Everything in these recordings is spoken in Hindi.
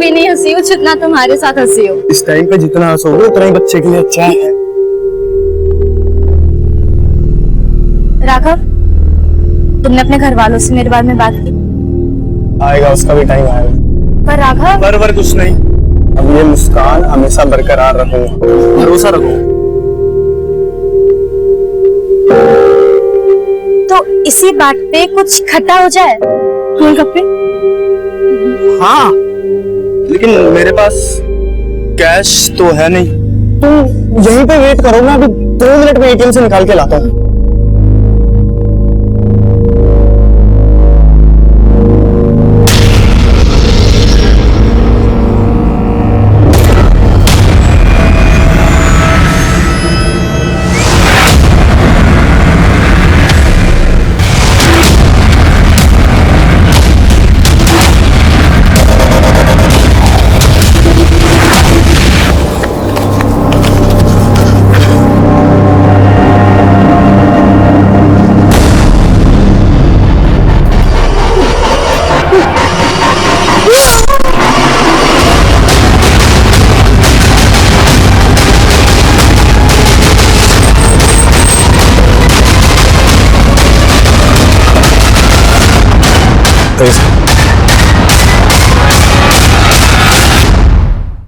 भी नहीं हंसी हूँ जितना तुम्हारे साथ हंसी हो। इस टाइम पे जितना हंसोगे उतना ही बच्चे के लिए अच्छा है। राघव, तुमने अपने घर वालों से मेरे बारे में बात की? आएगा, उसका भी टाइम आएगा। पर राघव, पर कुछ नहीं, अब ये मुस्कान हमेशा बरकरार रखूंगा, भरोसा रखूंगा। तो इसी बात पे कुछ खट्टा हो जाए। गोलगप्पे? हाँ, लेकिन मेरे पास कैश तो है नहीं। तो यहीं पे वेट करो, मैं अभी 2 मिनट में एटीएम से निकाल के लाता हूँ।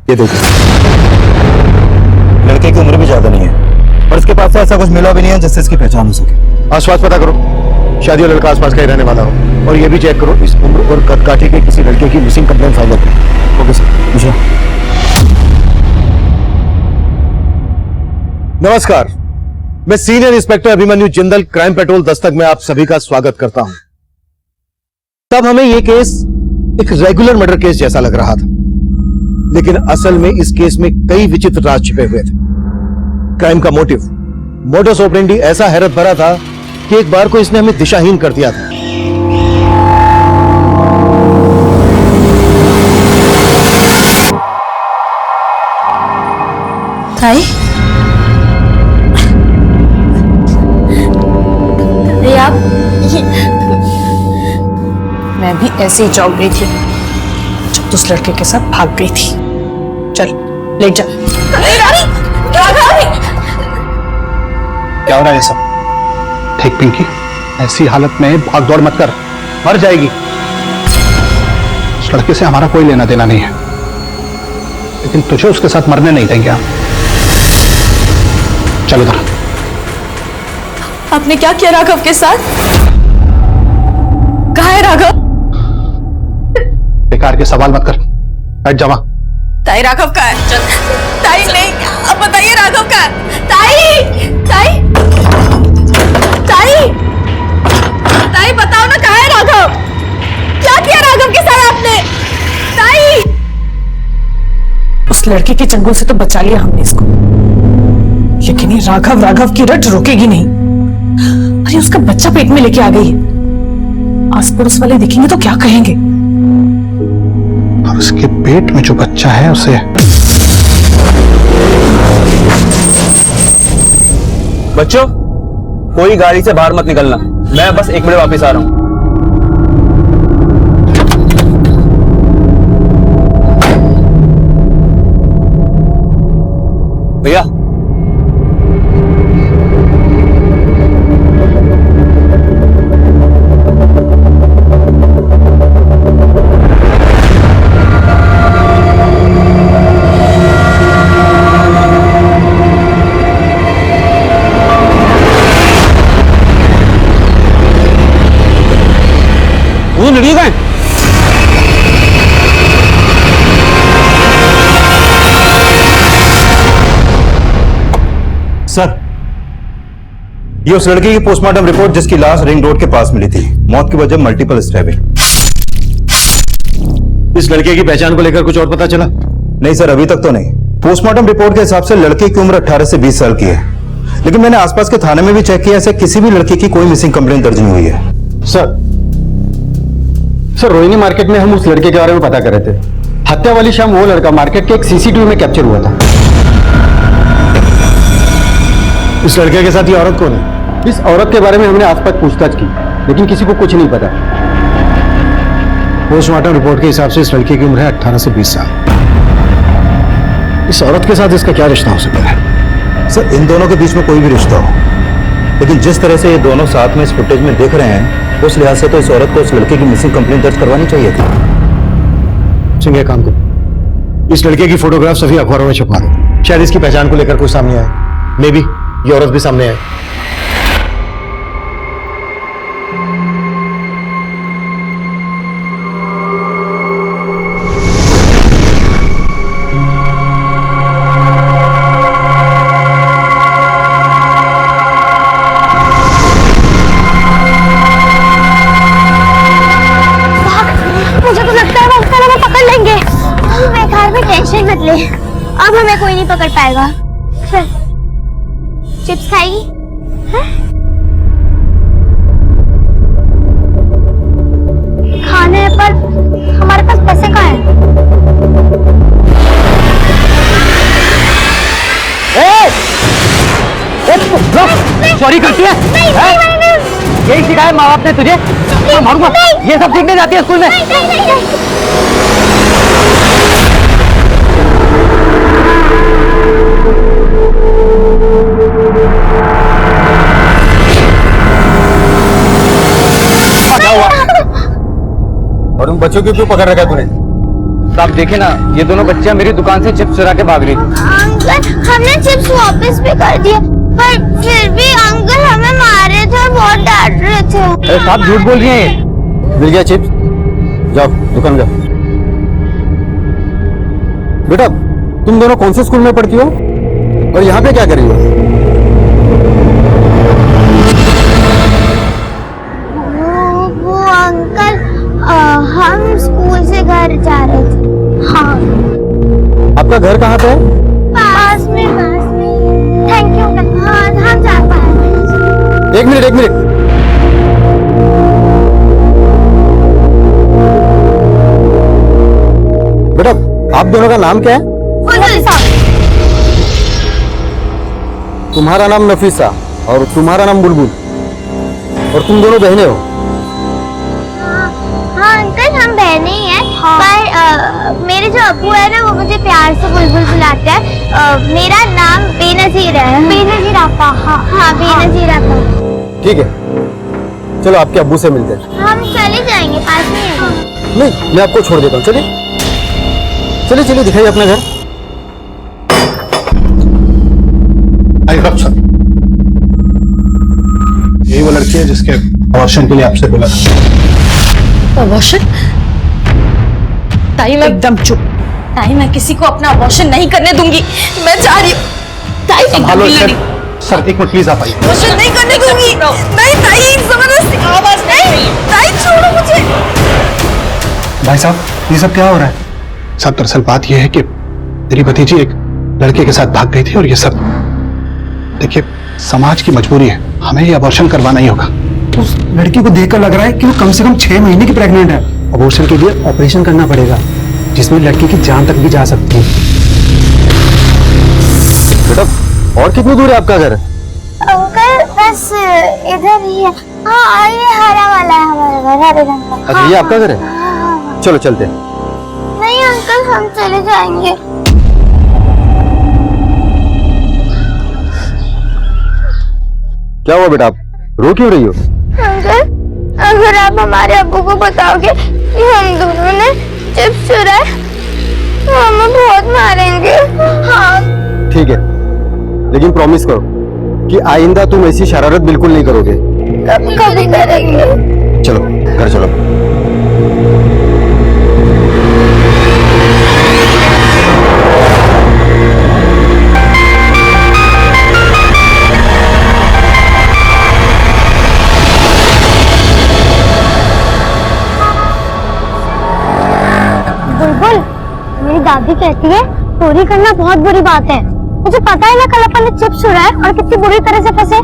ये देखो, लड़के की उम्र भी ज्यादा नहीं है और इसके पास से ऐसा कुछ मिला भी नहीं है जिससे इसकी पहचान हो सके। आसपास पता करो, शादी वाला लड़का आसपास का ही रहने वाला हो, और ये भी चेक करो इस उम्र और कदकाठी के किसी लड़के की मिसिंग कंप्लेंट फाइल होती। Okay sir. मुझे नमस्कार, मैं senior inspector Abhimanyu Jindal, crime petrol Dastak में आप सभी का स्वागत करता हूं। तब हमें यह केस एक रेगुलर मर्डर केस जैसा लग रहा था, लेकिन असल में इस केस में कई विचित्र राज छिपे हुए थे। क्राइम का मोटिव, मोडस ऑपरेंडी ऐसा हैरत भरा था कि एक बार को इसने हमें दिशाहीन कर दिया था। ताई? अरे आप मैं भी ऐसे ही चौंक गई थी जब उस लड़के के साथ भाग गई थी। चल लेट जा। क्या हो रहा है ये सब? ठीक पिंकी, ऐसी हालत में भाग दौड़ मत कर, मर जाएगी। उस लड़के से हमारा कोई लेना देना नहीं है, लेकिन तुझे उसके साथ मरने नहीं देंगे हम। चलो उधर। आपने क्या किया राघव के साथ? कहाँ है राघव? बेकार के सवाल मत कर, बैठ जा वहां। ताई, राघव का है? ताई नहीं, अब बताइए राघव का है? ताई, ताई, ताई, ताई बताओ ना, कहाँ है राघव? क्या किया राघव के साथ आपने? ताई! उस लड़के के चंगुल से तो बचा लिया हमने इसको, लेकिन ये राघव राघव की रट रुकेगी नहीं। अरे उसका बच्चा पेट में लेके आ गई है, आस पड़ोस वाले देखेंगे तो क्या कहेंगे? और उसके पेट में जो बच्चा है उसे बच्चों, कोई गाड़ी से बाहर मत निकलना, मैं बस 1 मिनट वापस आ रहा हूं। भैया, वो लड़की कहाँ है? सर, ये उस लड़की की पोस्टमार्टम रिपोर्ट जिसकी लाश रिंग रोड के पास मिली थी। मौत की वजह मल्टीपल स्टैबिंग। इस लड़के की पहचान को लेकर कुछ और पता चला? नहीं सर, अभी तक तो नहीं। पोस्टमार्टम रिपोर्ट के हिसाब से लड़के की उम्र 18 से 20 साल की है, लेकिन मैंने आसपास के थाने में भी चेक किया, ऐसे किसी भी लड़के की कोई मिसिंग कंप्लेंट दर्ज नहीं हुई है। सर रोहिणी मार्केट में हम उस लड़के के बारे में पता कर रहे थे। हत्या वाली शाम वो लड़का मार्केट के एक सीसीटीवी में कैप्चर हुआ था। इस लड़के के साथ ये औरत कौन है? इस औरत के बारे में हमने आसपास पूछताछ की, लेकिन किसी को कुछ नहीं पता। पोस्टमार्टम रिपोर्ट के हिसाब से इस लड़के की उम्र है 18 से 20 साल। इस औरत के साथ इसका क्या रिश्ता हो सकता है? सर, इन दोनों के बीच में कोई भी रिश्ता हो, लेकिन जिस तरह से ये दोनों साथ में इस फुटेज में दिख रहे हैं, उस लिहाज से तो इस औरत को उस लड़के की मिसिंग कंप्लेंट दर्ज करवानी चाहिए थी। सिंह, एक काम करो, इस लड़के की फोटोग्राफ सभी अखबारों में छपवा दो। शायद इसकी पहचान को लेकर कोई सामने आए, मे बी ये औरत भी सामने आए। मुझे तो लगता है वो उसका हमें पकड़ लेंगे। बेकार में टेंशन मत ले, अब हमें कोई नहीं पकड़ पाएगा। चल, चिप्स खाएगी? हाँ? खाने पर हमारे पास पैसे कहाँ हैं? चोरी करती है? यही सिखाया माँ बाप ने तुझे? मैं मारूंगा। ये सब सीखने जाती है स्कूल में? क्या हुआ? और उन बच्चों को क्यों पकड़ रखा है तूने? साहब देखे ना, ये दोनों बच्चियां मेरी दुकान से चिप्स चुरा के भाग रही थी। अंकल, हमने चिप्स वापस भी कर दिए, पर फिर भी अंकल हमें मार रहे थे और बहुत डांट रहे थे। अरे साहब झूठ बोल रही हैं। मिल गया चिप्स? जाओ दुकान जाओ। बेटा, तुम दोनों कौन से स्कूल में पढ़ती हो और यहाँ पे क्या कर रही हो? वो अंकल, हम स्कूल से घर जा रहे थे। हाँ, आपका घर कहाँ पे है? पास में। Thank you uncle. हाँ, हम जा पाए। एक मिनट। बेटा, आप दोनों का नाम क्या है? तुम्हारा नाम नफीसा और तुम्हारा नाम बुलबुल, और तुम दोनों बहनें हो? हाँ अंकल, हम बहने ही हैं। पर मेरे जो अब्बू है ना, वो मुझे प्यार से बुलबुल बुलाते हैं। मेरा नाम बेनजीर है। बेनजीर आपा? हाँ, बेनजीर आपा। ठीक है, चलो आपके अब्बू से मिलते हैं। हम चले जाएंगे, पास में है। नहीं, मैं आपको छोड़ देता हूँ। चलिए दिखाइए अपना घर। यही वो लड़की है जिसके अबॉर्शन के लिए आपसे बोला था। अबॉर्शन? ताई, मैं एकदम चुप। ताई, मैं किसी को अपना अबॉर्शन नहीं करने दूंगी। मैं जा रही हूँ। ताई, हेलो सर, एक मिनट प्लीज आप आइए। अबॉर्शन नहीं करने दूंगी। नहीं ताई, जबरदस्ती आवाज नहीं। ताई छोड़ो मुझे। भाई साहब, ये सब क्या हो रहा है? साहब, दरअसल बात यह है कि मेरी भतीजी एक लड़के के साथ भाग गई थी और ये सब, देखिए समाज की मजबूरी है, हमें ये अबॉर्शन करवाना ही होगा। उस लड़की को देखकर लग रहा है कि वो कम से कम 6 महीने की प्रेग्नेंट है। अबॉर्शन के लिए ऑपरेशन करना पड़ेगा, जिसमें लड़की की जान तक भी जा सकती है। बेटा, और कितनी दूर है आपका घर? अंकल, बस इधर ही है। हाँ, ये हरा वाला है हमारा घर, हरे रंग का। अच्छा, ये आपका घर है? चलो चलते हैं। नहीं अंकल, हम चले जाएंगे। क्या हुआ बेटा, आप रो क्यों रही हो? अंकल, अगर आप हमारे अब्बू को बताओगे कि हम दोनों ने चिप्स चुराए, तो हमें बहुत मारेंगे। हाँ। ठीक है, लेकिन प्रॉमिस करो कि आइंदा तुम ऐसी शरारत बिल्कुल नहीं करोगे। कभी करेंगे। चलो घर चलो। बुलबुल, मेरी दादी कहती है चोरी करना बहुत बुरी बात है। मुझे पता है ना, कल अपन ने चिप्स चुराए और कितनी बुरी तरह से फंसे।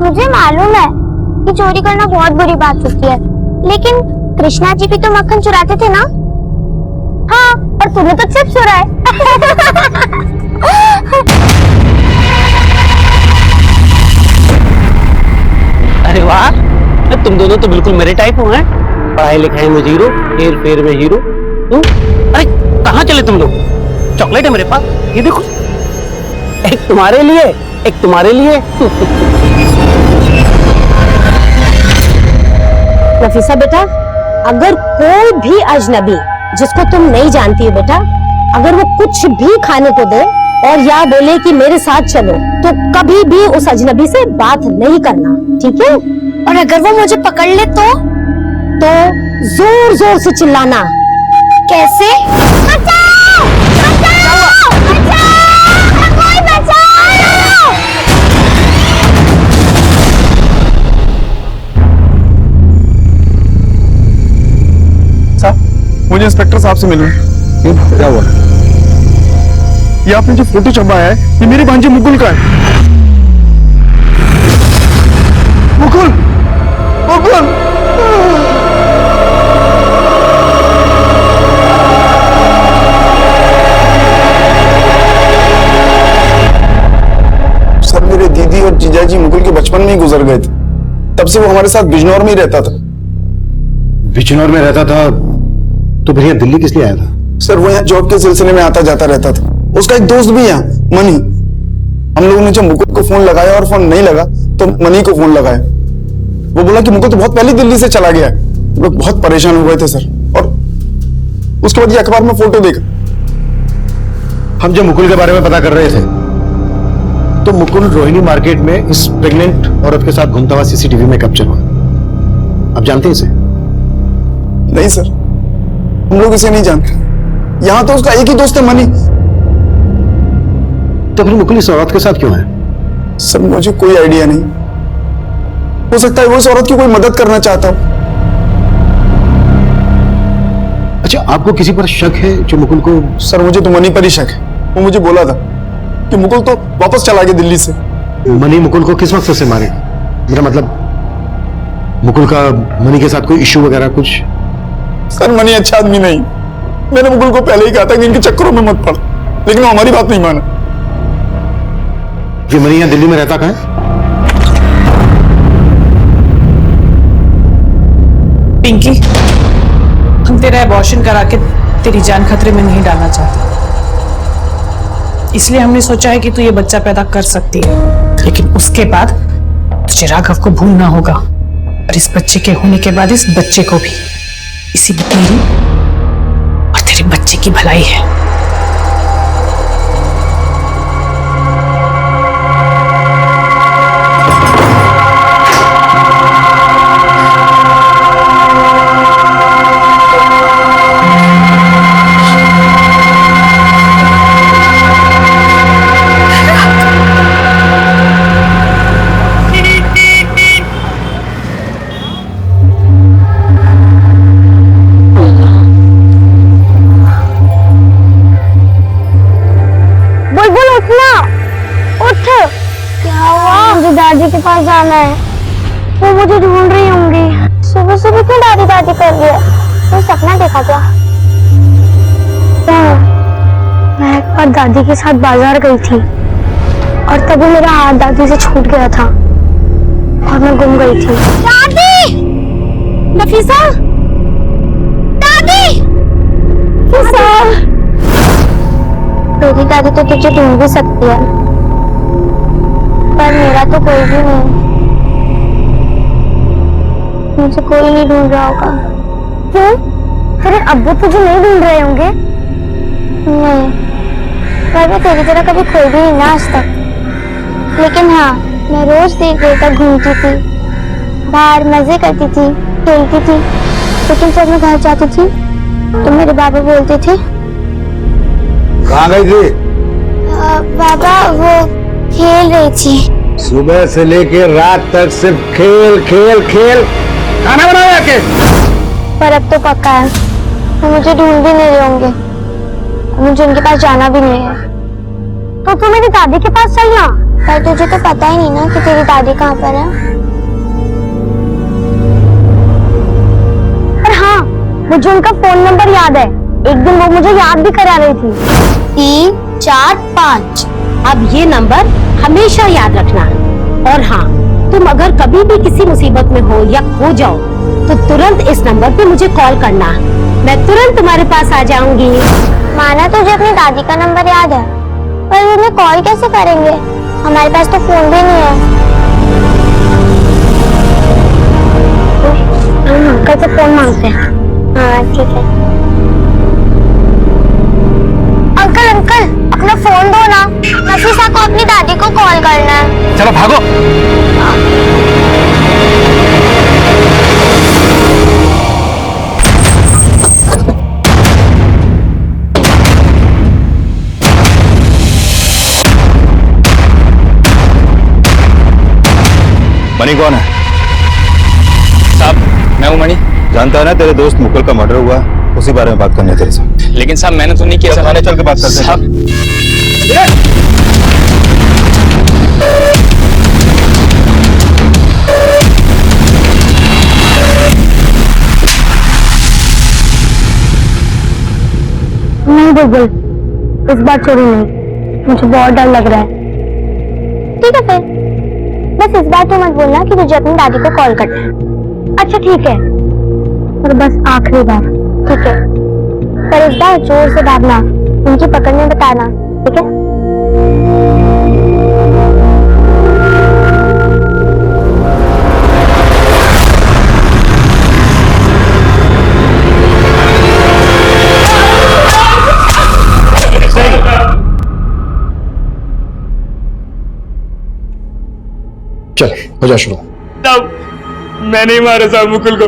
मुझे मालूम है कि चोरी करना बहुत बुरी बात होती है, लेकिन कृष्णा जी भी तो मक्खन चुराते थे ना। हाँ, और तूने तो चिप्स चुराए। अरे वाह, तुम दोनों तो बिल्कुल मेरे टाइप हो हैं। पढ़ाई लिखाई में जीरो, हेर फेर में हीरो। अरे कहाँ चले तुम लोग? चॉकलेट है मेरे पास, ये देखो, एक तुम्हारे लिए, एक तुम्हारे लिए। नफीसा बेटा, अगर कोई भी अजनबी जिसको तुम नहीं जानती हो बेटा, अगर वो कुछ भी खाने को दे और या बोले कि मेरे साथ चलो, तो कभी भी उस अजनबी से बात नहीं करना, ठीक है? और अगर वो मुझे पकड़ ले तो जोर जोर से चिल्लाना। कैसे? बचाओ! बचाओ! बचाओ! कोई बचाओ! साहब, मुझे इंस्पेक्टर साहब से मिलना है। क्या हुआ? ये आपने जो फोटो छपवाया है, ये मेरी भांजी मुकुल का है। मुकुल! मुकुल! सर, मेरे दीदी और जीजाजी मुकुल के बचपन में ही गुजर गए थे। तब से वो हमारे साथ बिजनौर में ही रहता था। बिजनौर में रहता था तो फिर यहाँ दिल्ली किस लिए आया था? सर, वो यहाँ जॉब के सिलसिले में आता जाता रहता था। उसका एक दोस्त भी यहाँ, मनी। हम लोगों ने जब मुकुल को फोन लगाया और फोन नहीं लगा तो मनी को फोन लगाया। वो बोला कि मुकुल तो बहुत पहले दिल्ली से चला गया है। हम लोग बहुत परेशान हो गए थे सर। और उसके बाद ये अखबार में फोटो देखा। हम जब मुकुल के बारे में पता कर रहे थे तो मुकुल रोहिणी मार्केट में इस प्रेग्नेंट औरत के साथ घूमता हुआ सीसीटीवी में कैप्चर हुआ। आप जानते हैं इसे? नहीं सर, हम लोग इसे नहीं जानते। यहाँ तो उसका एक ही दोस्त है, मनी। तो फिर मुकुल इस औरत के साथ क्यों है? सर, मुझे कोई आइडिया नहीं। हो सकता है वो इस औरत की कोई मदद करना चाहता हो। अच्छा, आपको किसी पर शक है जो मुकुल को? सर, मुझे तो मनी पर ही शक है। वो मुझे बोला था कि मुकुल तो वापस चला गया दिल्ली से। मनी मुकुल को किस मकसद से मारे? मेरा मतलब, मुकुल का मनी के साथ कोई इश्यू वगैरह कुछ? सर, मनी अच्छा आदमी नहीं। मैंने मुकुल को पहले ही कहा था कि इनके चक्करों में मत पड़, लेकिन वो हमारी बात नहीं माना। ये मनी यहाँ दिल्ली में रहता कहाँ है? पिंकी, हम तेरा एबॉर्शन करा के तेरी जान खतरे में नहीं डालना चाहते, इसलिए हमने सोचा है कि तू ये बच्चा पैदा कर सकती है, लेकिन उसके बाद तुझे राघव को भूलना होगा, और इस बच्चे के होने के बाद इस बच्चे को भी। इसी में तेरी और तेरे बच्चे की भलाई है। दादी के पास जाना है। वो मुझे ढूंढ रही होंगी। सुबह सुबह क्यों दादी दादी कर रही है? तो सपना देखा क्या? मैं एक बार दादी के साथ बाजार गई थी और तभी मेरा हाथ दादी से छूट गया था और मैं गुम गई थी। दादी! नफीसा! दादी! नफीसा! मेरी दादी तो तुझे ढूंढ भी सकती है, पर मेरा तो कोई भी नहीं। मुझे कोई नहीं ढूंढ रहा होगा। क्यों? तेरे अब्बू तुझे नहीं ढूंढ रहे होंगे? नहीं, पर मैं तेरी तरह कभी खोई भी नहीं ना आज तक। लेकिन हाँ, मैं रोज देर तक घूमती थी, बाहर मजे करती थी, खेलती थी। लेकिन जब मैं घर जाती थी तो मेरे बाबा बोलते थे, कहाँ गई थी? बाबा वो खेल रही थी। सुबह से लेकर रात तक सिर्फ खेल खेल खेल। खाना बनाया के? पर अब तो पक्का है, वो मुझे ढूंढ भी नहीं रहे होंगे, मुझे उनके पास जाना भी नहीं है। तो तू मेरी दादी के पास चलना। पर तुझे तो पता ही नहीं ना कि तेरी दादी कहाँ पर है। पर हाँ, मुझे उनका फोन नंबर याद है। एक दिन वो मुझे याद भी करा रही थी। 3 4 5। अब ये नंबर हमेशा याद रखना। और हाँ, तुम अगर कभी भी किसी मुसीबत में हो या खो जाओ तो तो तुरंत इस नंबर पे मुझे कॉल करना, मैं तुरंत तुम्हारे पास आ जाऊंगी। माना तुझे अपनी दादी का नंबर याद है, पर उन्हें कॉल कैसे करेंगे? हमारे पास तो फोन भी नहीं है। हम अंकल से फोन मांगते हैं। हाँ ठीक है। अंकल अंकल अपना फोन दो ना, नफीसा को अपनी दादी को कॉल करना है। चलो भागो। मनी कौन है? साहब मैं हूँ मणि। जानता है ना तेरे दोस्त मुकुल का मर्डर हुआ, उसी बारे में बात करनी है तेरे से। लेकिन साहब मैंने तो नहीं किया। थाने चल के बात करते हैं। साहब नहीं बुलबुल, इस बार चोरी नहीं, मुझे बहुत डर लग रहा है। ठीक है फिर, बस इस बार तो मत बोलना कि तुझे अपनी दादी को कॉल करना है। अच्छा ठीक है, पर बस आखिरी बार, ठीक है? पर इस बार जोर से भागना, उनकी पकड़ में बताना, ठीक है? चल हो जा शुरू। साहब मैंने ही मारा साहब मुकुल को।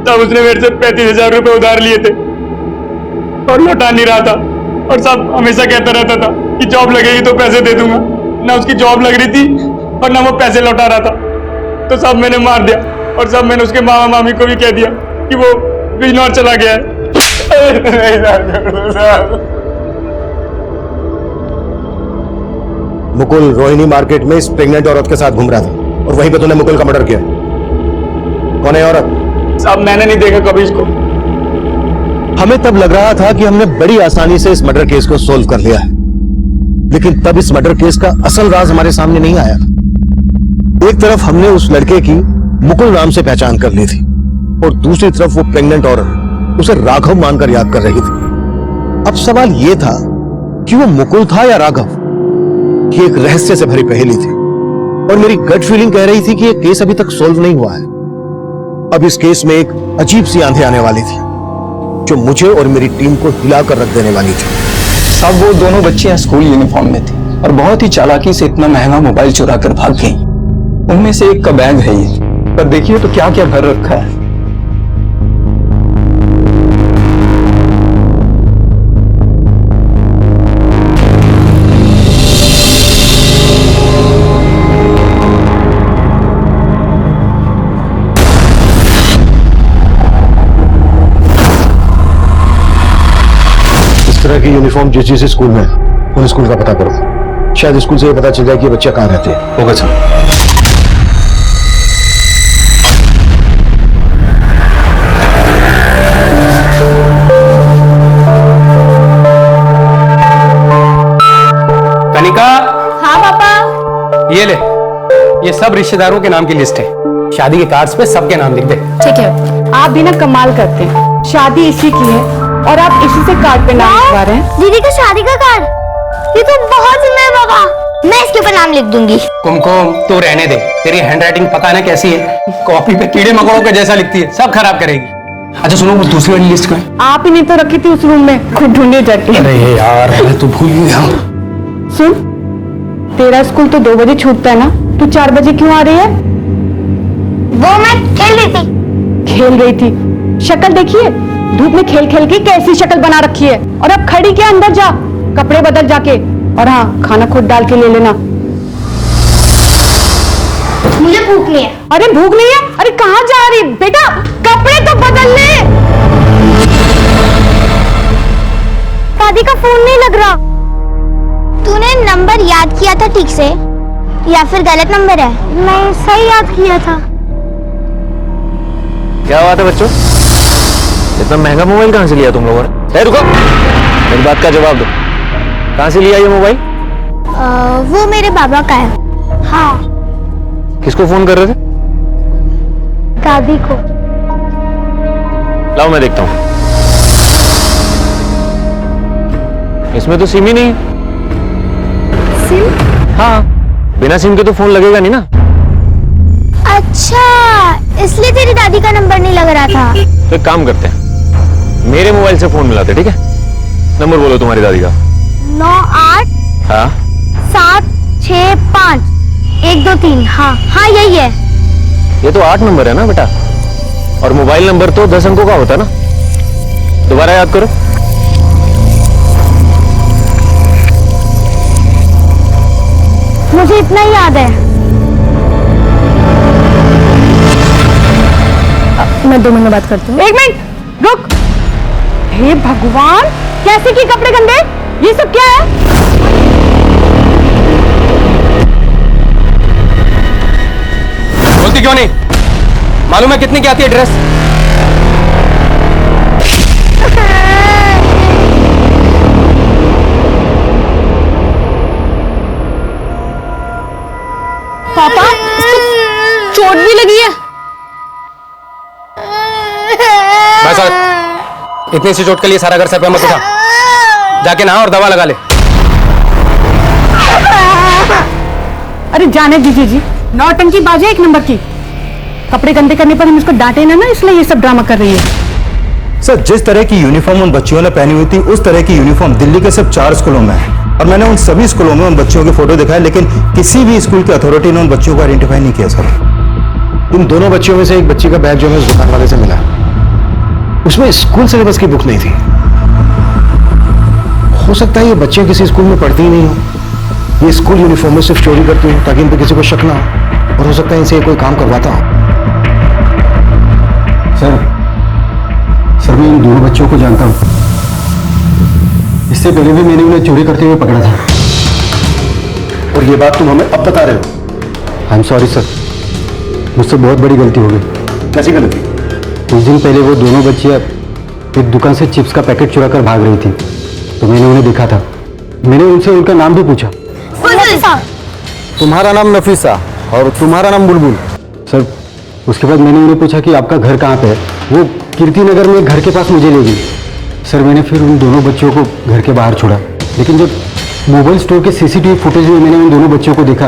साहब उसने मेरे से 35,000 रुपए उधार लिए थे और लौटा नहीं रहा था, और साहब हमेशा कहता रहता था कि जॉब लगेगी तो पैसे दे दूंगा। ना उसकी जॉब लग रही थी और ना वो पैसे लौटा रहा था। तो साहब मैंने मार दिया, और साहब मैंने उसके मामा मामी को भी कह दिया कि वो बिजनौर चला गया है। मुकुल रोहिणी मार्केट में इस प्रेग्नेंट औरत के साथ घूम रहा था और वहीं पे तूने मुकुल का मर्डर किया। कौन है औरत? साहब मैंने नहीं देखा कभी इसको। हमें तब लग रहा था कि हमने बड़ी आसानी से इस मर्डर केस को सोल्व कर लिया है, लेकिन तब इस मर्डर केस का असल राज हमारे सामने नहीं आया था। एक तरफ हमने उस लड़के की मुकुल नाम से पहचान कर ली थी और दूसरी तरफ वो प्रेग्नेंट औरत उसे राघव मानकर याद कर रही थी। अब सवाल यह था कि वो मुकुल था या राघव। ये एक रहस्य से भरी पहेली थी और मेरी गट फीलिंग कह रही थी कि यह केस अभी तक सोल्व नहीं हुआ है। अब इस केस में एक अजीब सी आंधी आने वाली थी जो मुझे और मेरी टीम को हिलाकर रख देने वाली थी। साहब वो दोनों बच्चियां स्कूल यूनिफॉर्म में थी और बहुत ही चालाकी से इतना महंगा मोबाइल चुरा कर भाग गई। उनमें से एक का बैग है ये, पर देखिए तो क्या क्या भर रखा है। इस तरह की यूनिफॉर्म जिस जिस स्कूल में है, उन स्कूल का पता करो। शायद स्कूल से ये पता चल जाए कि ये बच्चे कहाँ रहते हैं। होगा सर। कनिका। हाँ पापा। ये ले, ये सब रिश्तेदारों के नाम की लिस्ट है। शादी के कार्ड्स पे सबके नाम लिख दे। ठीक है। आप भी ना कमाल करते हैं, शादी इसी की है और आप इसी से कार्ड पे नाम लिखवा रहे हैं। दीदी का शादी का कार्ड, ये तो बहुत सुंदर है बाबा। मैं इसके ऊपर नाम लिख दूंगी। कुमकुम तू रहने दे, तेरी हैंडराइटिंग पता ना कैसी है, कॉपी पे कीड़े मकोड़ों के जैसा लिखती है, सब खराब करेगी। अच्छा सुनो, वो दूसरी वाली लिस्ट का है। आप ही ने तो रखी थी उस रूम में, खुद ढूंढने जाती है। अरे यार मैं तो भूल ही गया। सुन, तेरा स्कूल तो 2 बजे छूटता है ना, तू 4 बजे क्यों आ रही है? वो मैं खेल रही थी। खेल रही थी? शक्ल देखिए, धूप में खेल खेल के कैसी शक्ल बना रखी है। और अब खड़ी के अंदर जा, कपड़े बदल जाके, और हाँ खाना खुद डाल के ले लेना। मुझे भूख नहीं है। अरे भूख नहीं है? अरे कहाँ जा रही बेटा, कपड़े तो बदल ले। दादी का फोन नहीं लग रहा। तूने नंबर याद किया था ठीक से या फिर गलत नंबर है? मैं सही याद किया था। क्या बात है बच्चों, इतना महंगा मोबाइल कहाँ से लिया तुम लोगों ने? ए रुको, मेरी बात का जवाब दो, कहाँ से लिया ये मोबाइल? वो मेरे बाबा का है। हाँ। किसको फोन कर रहे थे? दादी को। लाओ मैं देखता हूं। इसमें तो सिम ही नहीं। सिम? हाँ, बिना सिम के तो फोन लगेगा नहीं ना। अच्छा, इसलिए तेरी दादी का नंबर नहीं लग रहा था। तो एक काम करते हैं, मेरे मोबाइल से फोन मिलाते, ठीक है? नंबर बोलो तुम्हारी दादी का। 98 हाँ 765 123। हाँ हाँ, यही है। ये तो 8 नंबर है ना बेटा, और मोबाइल नंबर तो 10 अंकों का होता है ना। दोबारा याद करो। मुझे इतना ही याद है। मैं 2 मिनट में बात करती हूँ। 1 मिनट रुक। हे भगवान, कैसे की कपड़े गंदे? ये सब क्या है? बोलती क्यों नहीं? मालूम है कितने की आती है ड्रेस? पापा, चोट भी लगी है। भाई साहब, इतनी सी चोट के लिए सारा घर सर पे मत उठा। जाके नहा और दवा लगा ले। अरे जाने दीजिए जी, नौटंकी बाजी 1 नंबर की। कपड़े गंदे करने पर हम इसको डांटे ना, इसलिए ये सब ड्रामा कर रही है। सर, जिस तरह की यूनिफॉर्म उन बच्चियों ने पहनी हुई थी, उस तरह की यूनिफॉर्म दिल्ली के सिर्फ 4 स्कूलों में है, और मैंने उन सभी स्कूलों में उन बच्चियों के फोटो दिखाए, लेकिन किसी भी स्कूल की अथॉरिटी ने उन बच्चियों को आइडेंटिफाई नहीं किया। सर, इन दोनों बच्चियों में से एक बच्ची का बैग जो हमें उस दुकान वाले से मिला, उसमें स्कूल सिलेबस की बुक नहीं थी। हो सकता है ये बच्चे किसी स्कूल में पढ़ती ही नहीं हो, ये स्कूल यूनिफॉर्म में सिर्फ चोरी करती हो ताकि इन पर किसी को शक ना हो, और हो सकता है इनसे कोई काम करवाता हो। सर मैं इन दोनों बच्चों को जानता हूँ। इससे पहले भी मैंने उन्हें चोरी करते हुए पकड़ा था। और ये बात तुम हमें अब बता रहे हो? आई एम सॉरी सर, मुझसे बहुत बड़ी गलती हो गई। कैसी गलती? कुछ दिन पहले वो दोनों बच्चियां एक दुकान से चिप्स का पैकेट चुरा कर भाग रही थी, तो मैंने उन्हें देखा था। मैंने उनसे उनका नाम भी पूछा। तुम्हारा नाम नफीसा और तुम्हारा नाम बुलबुल। सर, उसके बाद मैंने उन्हें पूछा कि आपका घर कहाँ पे है। वो कीर्ति नगर में एक घर के पास मुझे ले गई। सर, मैंने फिर उन दोनों बच्चों को घर के बाहर छोड़ा, लेकिन जब मोबाइल स्टोर के सीसीटीवी फुटेज में मैंने उन दोनों बच्चों को देखा,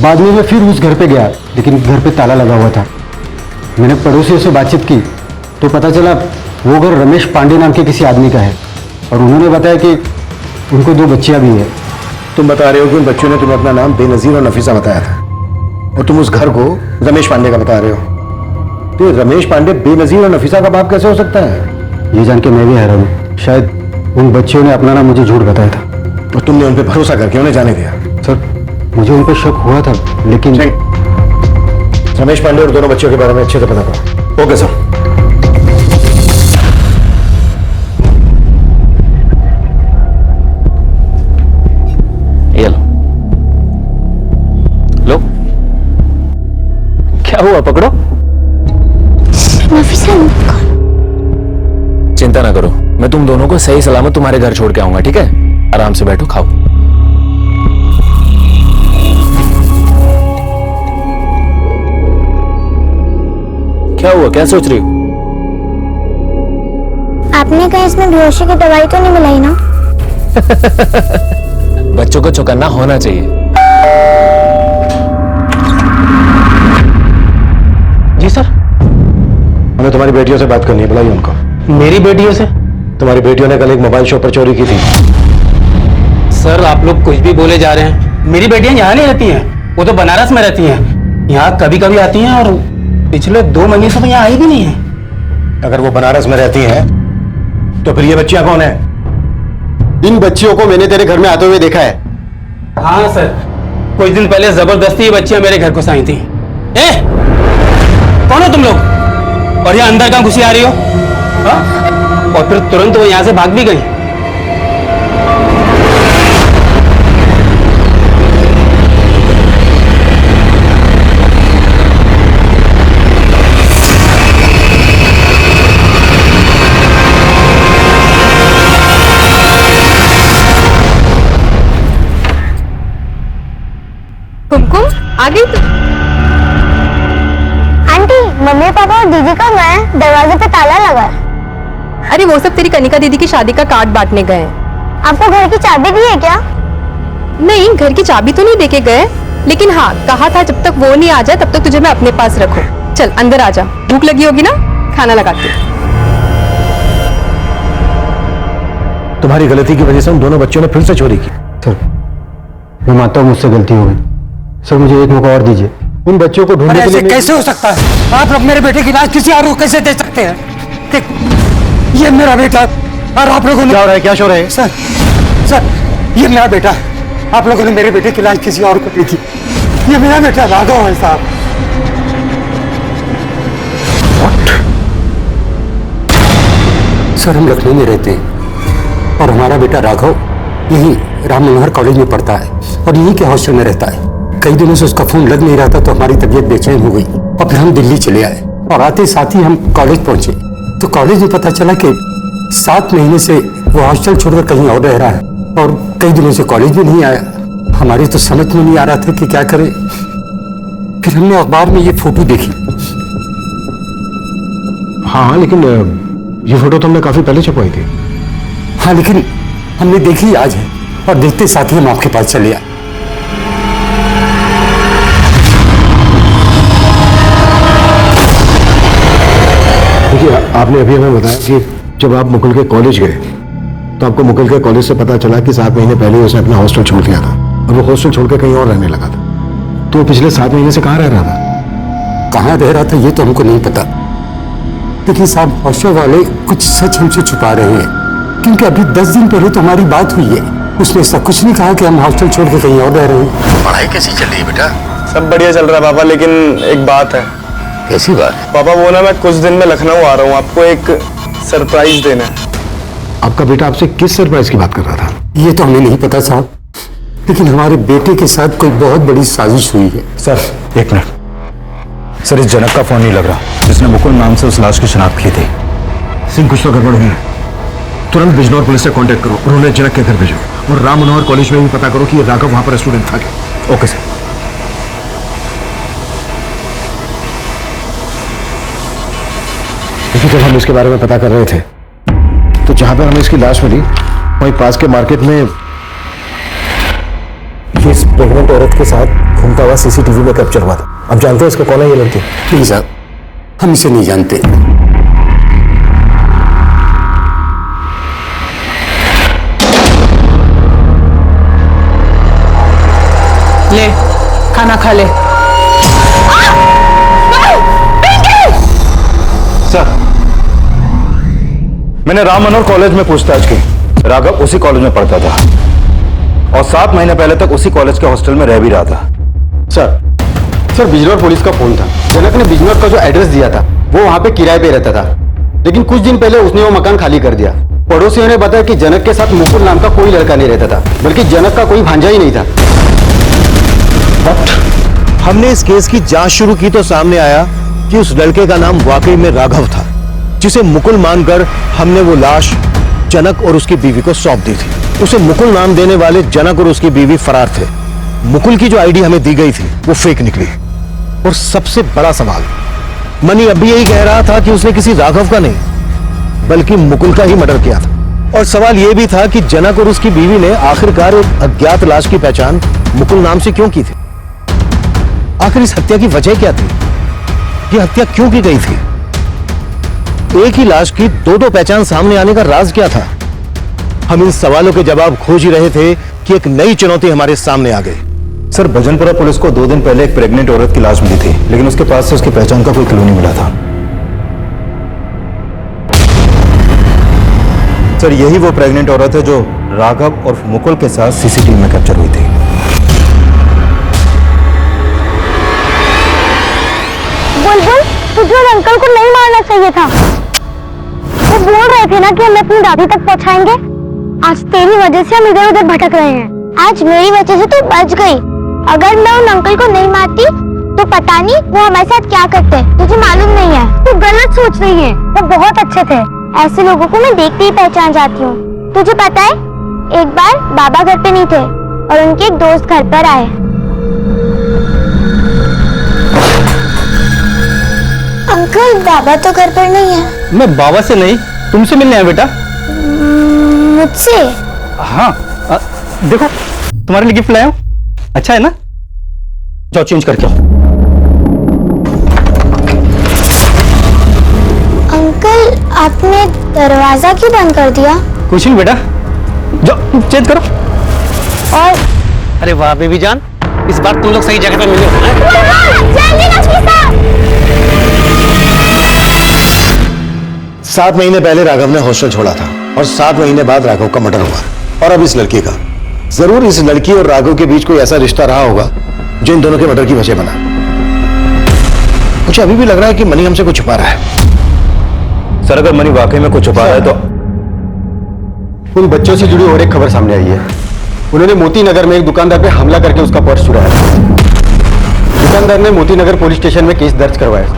बाद में मैं फिर उस घर पे गया, लेकिन घर पे ताला लगा हुआ था। मैंने पड़ोसियों से बातचीत की तो पता चला वो घर रमेश पांडे नाम के किसी आदमी का है, और उन्होंने बताया कि उनको 2 बच्चियां भी है। तुम बता रहे हो कि उन बच्चों ने तुम्हें अपना नाम बेनजीर और नफीसा बताया था, और तुम उस घर को रमेश पांडे का बता रहे हो। तो ये रमेश पांडे बेनजीर और नफीसा का बाप कैसे हो सकता है? ये जान के मैं भी हैरान हूँ। शायद उन बच्चियों ने अपना नाम मुझे झूठ बताया था, और तुमने उन पर भरोसा करके उन्हें जाने दिया। सर, मुझे उन पर शक हुआ था, लेकिन रमेश पांडे और दोनों बच्चों के बारे में अच्छे से पता करो। Okay sir. ये लो लो, क्या हुआ? पकड़ो। नफीसा, चिंता ना करो, मैं तुम दोनों को सही सलामत तुम्हारे घर छोड़ के आऊंगा, ठीक है? आराम से बैठो, खाओ। क्या हुआ? क्या सोच रही हो? आपने कहा इसमें बेहोशी की दवाई तो नहीं मिलाई ना? बच्चों को चौकन्ना होना चाहिए। जी सर, हमें तुम्हारी बेटियों से बात करनी है, बुलाइए उनको। मेरी बेटियों से? तुम्हारी बेटियों ने कल एक मोबाइल शॉप पर चोरी की थी। सर, आप लोग कुछ भी बोले जा रहे हैं। मेरी बेटियां यहाँ नहीं रहती हैं, वो तो बनारस में रहती हैं। यहाँ कभी कभी आती हैं, और पिछले 2 महीने से तो यहाँ आई भी नहीं है। अगर वो बनारस में रहती हैं, तो फिर ये बच्चियां कौन है? इन बच्चियों को मैंने तेरे घर में आते हुए देखा है। हाँ सर, कुछ दिन पहले जबरदस्ती ये बच्चियां मेरे घर को आई थी। कौन हो तुम लोग? और यहाँ अंदर कहाँ घुसी आ रही हो? हाँ? और फिर तुरंत वो यहाँ से भाग भी गई। कुमकुम, आ गई तू? आंटी, मम्मी पापा और दीदी कब आए? दरवाजे पे ताला लगा है। अरे वो सब तेरी कनिका दीदी की शादी का कार्ड बांटने गए हैं। आपको घर की चाबी दी है क्या? नहीं, घर की चाबी तो नहीं देके गए, लेकिन हाँ कहा था जब तक वो नहीं आ जाए तब तक तुझे मैं अपने पास रखूं। चल अंदर आ जा, भूख लगी होगी ना, खाना लगाती हूं। तुम्हारी गलती की वजह से उन दोनों बच्चों ने फिर से चोरी की। सर मैं मानता हूँ मुझसे गलती हो गई। सर मुझे एक मौका और दीजिए। उन बच्चों को ढूंढने के लिए कैसे हो सकता है? आप लोग मेरे बेटे की लाश किसी और को कैसे दे सकते हैं? देख, ये मेरा बेटा और आप लोगों ने क्या हो रहा है? क्या शो रहा है? सर ये मेरा बेटा है। आप लोगों ने मेरे बेटे की लाश किसी और को दी थी। ये मेरा बेटा राघव है साहब। सर हम लखनऊ में रहते हैं और हमारा बेटा राघव यही राम मनोहर कॉलेज में पढ़ता है और यहीं के हॉस्टल में रहता है। कई दिनों से उसका फोन लग नहीं रहा था तो हमारी तबीयत बेचैन हो गई और फिर हम दिल्ली चले आए और आते साथ ही हम कॉलेज पहुंचे तो कॉलेज में पता चला कि 7 महीने से वो हॉस्टल छोड़कर कहीं और रह रहा है और कई दिनों से कॉलेज भी नहीं आया। हमारी तो समझ में नहीं आ रहा था कि क्या करें। फिर हमने अखबार में ये फोटो देखी। हाँ लेकिन ये फोटो तो हमने काफी पहले छपवाई थी। हाँ लेकिन हमने देखी आज है और देखते साथ ही हम आपके पास चले आए। देखिए आपने अभी हमें बताया कि जब आप मुकुल के कॉलेज गए तो आपको मुकुल के कॉलेज से पता चला कि 7 महीने पहले उसने अपना हॉस्टल छोड़ दिया था और वो हॉस्टल छोड़कर कहीं और रहने लगा था। तो पिछले 7 महीने से कहाँ रह रहा था? कहाँ रह रहा था ये तो हमको नहीं पता, लेकिन साहब हॉस्टल वाले कुछ सच हमसे छुपा रहे हैं क्योंकि अभी 10 दिन पहले तो हमारी बात हुई है। उसने ऐसा कुछ नहीं कहा कि हम हॉस्टल छोड़ के कहीं और रह रहे हैं। पढ़ाई कैसी चल रही है बेटा? सब बढ़िया चल रहा है पापा, लेकिन एक बात है। कैसी बात? पापा वो ना मैं कुछ दिन में लखनऊ आ रहा हूँ, आपको एक सरप्राइज देना है। आपका बेटा आपसे किस सरप्राइज की बात कर रहा था? ये तो हमें नहीं पता साहब, लेकिन हमारे बेटे के साथ कोई बहुत बड़ी साजिश हुई है। सर एक मिनट। सर इस जनक का फोन नहीं लग रहा जिसने मुकुल नाम से उस लाश की शिनाख्त की थी। सिंह कुछ तो गड़बड़ हुई है। तुरंत बिजनौर पुलिस से कांटेक्ट करो और उन्हें जनक के घर भेजो और राम मनोहर कॉलेज में भी पता करो कि ये राघव वहां पर स्टूडेंट था क्या। Okay sir. देखिए जब हम इसके बारे में पता कर रहे थे तो जहां पर हमें इसकी लाश मिली वहीं पास के मार्केट में इस प्रेग्नेंट औरत के साथ घूमता हुआ सीसीटीवी में कैप्चर हुआ था। अब जानते हैं इसका कौन है ये लड़की? नहीं साहब हम इसे नहीं जानते। ले खाना खा ले। सर मैंने राम मनोहर कॉलेज में पूछताछ की। राघव उसी कॉलेज में पढ़ता था और 7 महीने पहले तक उसी कॉलेज के हॉस्टल में रह भी रहा था। सर बिजनौर पुलिस का फोन था। जनक ने बिजनौर का जो एड्रेस दिया था वो वहां पे किराए पे रहता था, लेकिन कुछ दिन पहले उसने वो मकान खाली कर दिया। पड़ोसियों ने बताया कि जनक के साथ मुकुल नाम का कोई लड़का नहीं रहता था, बल्कि जनक का कोई भांजा ही नहीं था। बट हमने इस केस की जांच शुरू की तो सामने आया कि उस लड़के का नाम वाकई में राघव था, जिसे मुकुल मानकर हमने वो लाश जनक और उसकी बीवी को सौंप दी थी। उसे मुकुल नाम देने वाले जनक और उसकी बीवी फरार थे। मुकुल की जो आईडी हमें दी गई थी वो फेक निकली। और सबसे बड़ा सवाल, मनी अब भी यही कह रहा था कि उसने किसी राघव का नहीं बल्कि मुकुल का ही मर्डर किया था। और सवाल यह भी था कि जनक और उसकी बीवी ने आखिरकार एक अज्ञात लाश की पहचान मुकुल नाम से क्यों की थी? आखिर इस हत्या की वजह क्या थी? यह हत्या क्यों की गई थी? एक ही लाश की दो पहचान सामने आने का राज क्या था? हम इन सवालों के जवाब खोज ही रहे थे कि एक नई चुनौती हमारे सामने आ गई। सर भजनपुरा पुलिस को 2 दिन पहले एक प्रेग्नेंट औरत की लाश मिली थी, लेकिन उसके पास से उसकी पहचान का कोई क्लू नहीं मिला था। सर यही वो प्रेग्नेंट औरत है जो राघव और मुकुल के साथ सीसीटीवी में कैप्चर हुई थी। बुलबुल तुझे अंकल को नहीं मारना चाहिए था। वो बोल रहे थे ना कि हम अपनी दादी तक पहुंचाएंगे। आज तेरी वजह से हम इधर उधर भटक रहे हैं। आज मेरी वजह से तू बच गई। अगर मैं उन अंकल को नहीं मारती तो पता नहीं वो हमारे साथ क्या करते। तुझे मालूम नहीं है, तू गलत सोच रही है। वो बहुत अच्छे थे। ऐसे लोगों को मैं देखते ही पहचान जाती हूँ। तुझे पता है एक बार बाबा घर पे नहीं थे और उनके एक दोस्त घर पर आए। अंकल बाबा तो घर पर नहीं है। मैं बाबा से नहीं तुमसे मिलने आया बेटा। मुझसे? हाँ देखो तुम्हारे लिए गिफ्ट लाया हूं, अच्छा है ना? जाओ चेंज करके आओ। अंकल आपने दरवाजा क्यों बंद कर दिया? कुछ नहीं बेटा, जाओ चेंज करो। और अरे वाह बेबी जान, इस बार तुम लोग सही जगह पे मिले हो। सात महीने पहले राघव ने हॉस्टल छोड़ा था और 7 महीने बाद राघव का मर्डर हुआ, और अब इस लड़की का। जरूर इस लड़की और राघव के बीच कोई ऐसा रिश्ता रहा होगा जो इन दोनों के मर्डर की वजह बना। मुझे अभी भी लग रहा है कि मनी हमसे कुछ छुपा रहा है। सर अगर मनी वाकई में कुछ छुपा रहा है तो उन बच्चों से जुड़ी और एक खबर सामने आई है। उन्होंने मोती नगर में एक दुकानदार पे हमला करके उसका पर्स चुराया। दुकानदार ने मोती नगर पुलिस स्टेशन में केस दर्ज करवाया।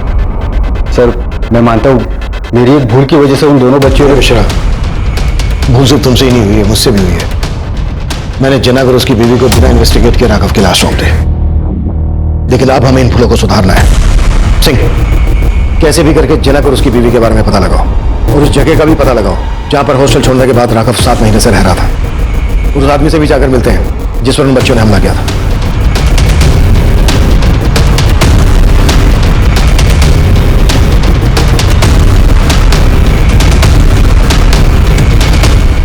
सर मैं मानता हूँ मेरी एक भूल की वजह से उन दोनों बच्चों ने मिश्रा, भूल सिर्फ तुमसे ही नहीं हुई है, मुझसे भी हुई है। मैंने जनागर उसकी बीवी को बिना इन्वेस्टिगेट के राघव की लाश सौंप दी, लेकिन अब हमें इन भूलों को सुधारना है। सिंह, कैसे भी करके जनागर उसकी बीवी के बारे में पता लगाओ और उस जगह का भी पता लगाओ जहां पर हॉस्टल छोड़ने के बाद राघव 7 महीने से रह रहा था। उस आदमी से भी जाकर मिलते हैं जिस पर उन बच्चों ने हमला किया था।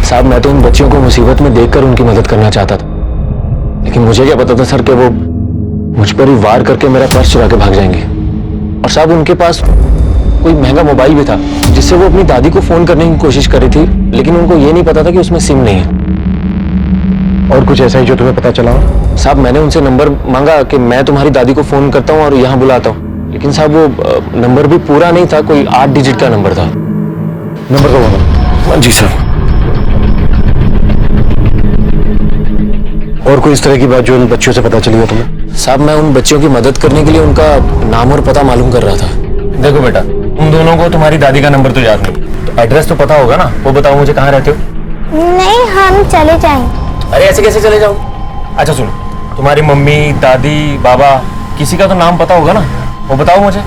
साहब मैं तो उन बच्चियों को मुसीबत में देखकर उनकी मदद करना चाहता था, लेकिन मुझे क्या पता था सर कि वो मुझ पर ही वार करके मेरा पर्स चुरा के भाग जाएंगे। और साहब उनके पास कोई महंगा मोबाइल भी था जिससे वो अपनी दादी को फोन करने की कोशिश कर रही थी, लेकिन उनको ये नहीं पता था कि उसमें सिम नहीं है। और कुछ ऐसा ही जो तुम्हें पता चला हो? साहब मैंने उनसे नंबर मांगा कि मैं तुम्हारी दादी को फोन करता हूँ और यहाँ बुलाता हूँ, लेकिन साहब वो नंबर भी पूरा नहीं था, कोई 8 डिजिट का नंबर था। नंबर तो बोलो। जी सर। और कोई इस तरह की बात जो उन बच्चों से पता चली हो तुम्हें? साहब मैं उन बच्चों की मदद करने के लिए उनका नाम और पता मालूम कर रहा था। देखो बेटा, उन दोनों को तुम्हारी दादी का नंबर तो याद नहीं, तो एड्रेस तो पता होगा ना? वो बताओ मुझे कहाँ रहते हो? नहीं, हम चले जाएंगे। अरे ऐसे कैसे चले जाओ? अच्छा सुनो, तुम्हारी मम्मी, दादी, बाबा, किसी का तो नाम पता होगा ना? वो बताओ मुझे,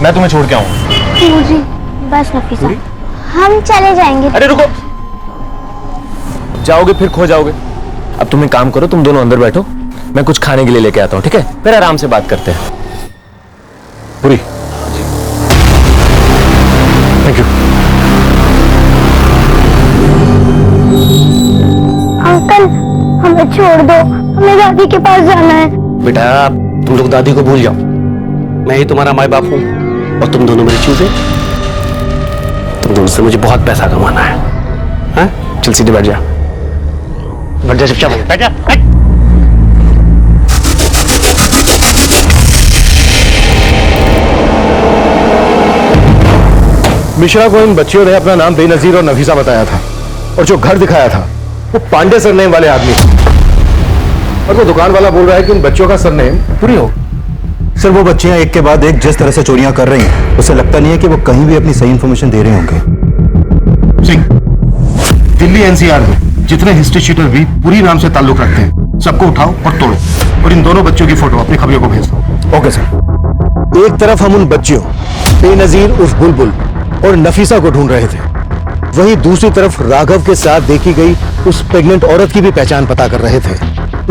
मैं तुम्हें छोड़ के आऊंगा। मुझे बस नफीसा, हम चले जाएंगे। अरे रुको, जाओगे फिर खो जाओगे। अब तुम एक काम करो, तुम दोनों अंदर बैठो, मैं कुछ खाने के लिए लेके आता हूँ, ठीक है? फिर आराम से बात करते हैं। पूरी, थैंक यू। अंकल हमें छोड़ दो, हमें दादी के पास जाना है। बेटा तुम लोग दादी को भूल जाओ, मैं ही तुम्हारा माँ बाप हूँ और तुम दोनों मेरी चीजें। तुम दोनों से मुझे बहुत पैसा कमाना है। हाँ? चल सीधे बैठ जा, बैठ जा, चुपचाप बैठ जा। मिश्रा को इन बच्चियों ने अपना नाम बेनजीर और नफीसा बताया था, और जो घर दिखाया था वो पांडे सरनेम वाले आदमी थे। और वो दुकान वाला बोल रहा है कि इन बच्चों का सरनेम पूरी हो। सर वो बच्चियां एक के बाद एक जिस तरह से चोरियां कर रही हैं, उसे लगता नहीं है कि वो कहीं भी अपनी सही इंफॉर्मेशन दे रहे होंगे। सिंह, दिल्ली एनसीआर में जितने हिस्ट्री शीटर भी पूरी नाम से ताल्लुक रखते हैं सबको उठाओ और तोड़ो, और इन दोनों बच्चों की फोटो अपने खबरियों को भेज दो। Okay sir. एक तरफ हम उन बच्चियों बेनजीर उस बुलबुल और नफीसा को ढूंढ रहे थे, वहीं दूसरी तरफ राघव के साथ देखी गई उस प्रेग्नेंट औरत की भी पहचान पता कर रहे थे।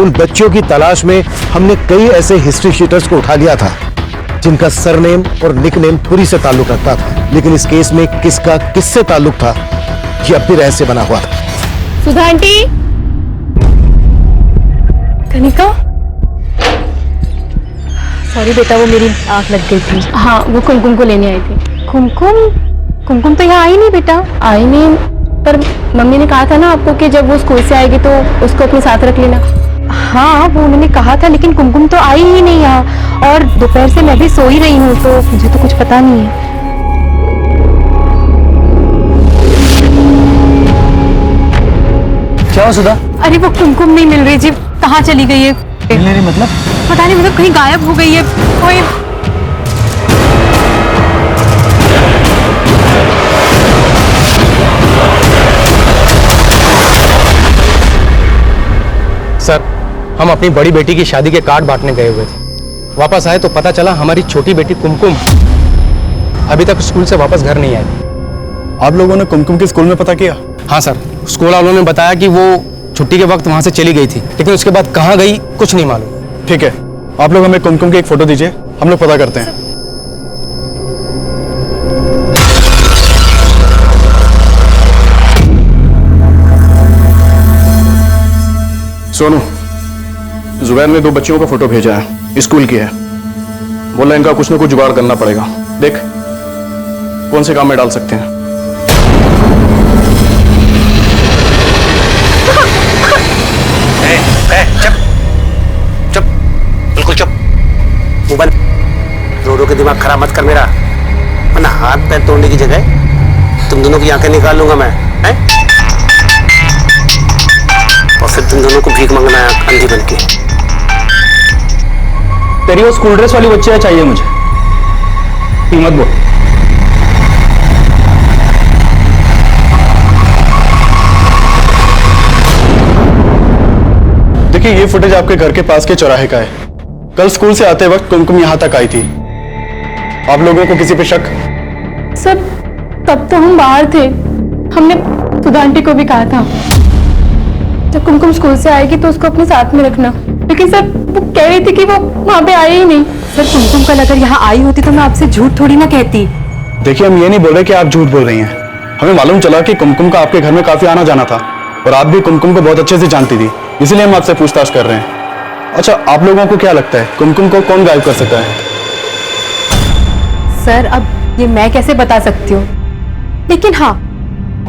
उन बच्चों की तलाश में हमने कई ऐसे हिस्ट्री शीटर्स को उठा लिया था जिनका सरनेम और निकनेम पूरी से ताल्लुक रखता था, लेकिन इस केस में किसका किससे ताल्लुक था ये अब भी रहस्य बना हुआ था। सुधा आंटी, कनिका, सॉरी बेटा, वो मेरी आंख लग गई थी। हाँ, वो कुमकुम को लेने आई थी। कुमकुम? कुमकुम तो यहाँ आई नहीं बेटा, आई नहीं, पर मम्मी ने कहा था ना आपको कि जब वो स्कूल से आएगी तो उसको अपने साथ रख लेना। हाँ वो उन्होंने कहा था, लेकिन कुमकुम तो आई ही नहीं यहाँ, और दोपहर से मैं भी सो ही रही हूँ, तो मुझे तो कुछ पता नहीं है। क्या हो सुधा? अरे वो कुमकुम नहीं मिल रही जी, कहाँ चली गई है? मिल नहीं रही मतलब? पता नहीं, मतलब कहीं गायब हो गई है कोई। सर हम अपनी बड़ी बेटी की शादी के कार्ड बांटने गए हुए थे, वापस आए तो पता चला हमारी छोटी बेटी कुमकुम अभी तक स्कूल से वापस घर नहीं आई। आप लोगों ने कुमकुम के स्कूल में पता किया? हाँ सर, स्कूल वालों ने बताया कि वो छुट्टी के वक्त वहां से चली गई थी, लेकिन उसके बाद कहाँ गई कुछ नहीं मालूम। ठीक है, आप लोग हमें कुमकुम की एक फोटो दीजिए, हम लोग पता करते हैं। सोनू, जुबैर ने 2 बच्चियों का फोटो भेजा है, स्कूल की है। बोला इनका कुछ ना कुछ जुगाड़ करना पड़ेगा। देख कौन से काम में डाल सकते हैं। चुप, बिल्कुल चुप। मोबाइल रो के दिमाग खराब मत कर मेरा, वरना हाथ पैर तोड़ने की जगह तुम दोनों की आंखें निकाल लूंगा मैं, हैं? और फिर तुम दोनों को भीख मांगना है अंधी बन के। तेरी वो स्कूल ड्रेस वाली बच्चियां चाहिए मुझे, कीमत बोल। देखिए ये फुटेज आपके घर के पास के चौराहे का है। कल स्कूल से आते वक्त कुमकुम यहाँ तक आई थी। आप लोगों को किसी पे शक? सर तब तो हम बाहर थे, हमने सुधा आंटी को भी कहा था जब कुमकुम स्कूल से आएगी तो उसको अपने साथ में रखना, लेकिन सर वो कह रही थी कि वो वहां पे आई ही नहीं। सर कुमकुम कल अगर यहाँ आई होती तो मैं आपसे झूठ थोड़ी ना कहती। देखिए हम ये नहीं बोल रहे कि आप झूठ बोल रही हैं, हमें मालूम चला कि कुमकुम का आपके घर में काफी आना जाना था और आप भी कुमकुम को बहुत अच्छे से जानती थी, इसलिए हम आपसे पूछताछ कर रहे हैं। अच्छा, आप लोगों को क्या लगता है कुमकुम को कौन गायब कर सकता है? सर अब ये मैं कैसे बता सकती हूँ, लेकिन हाँ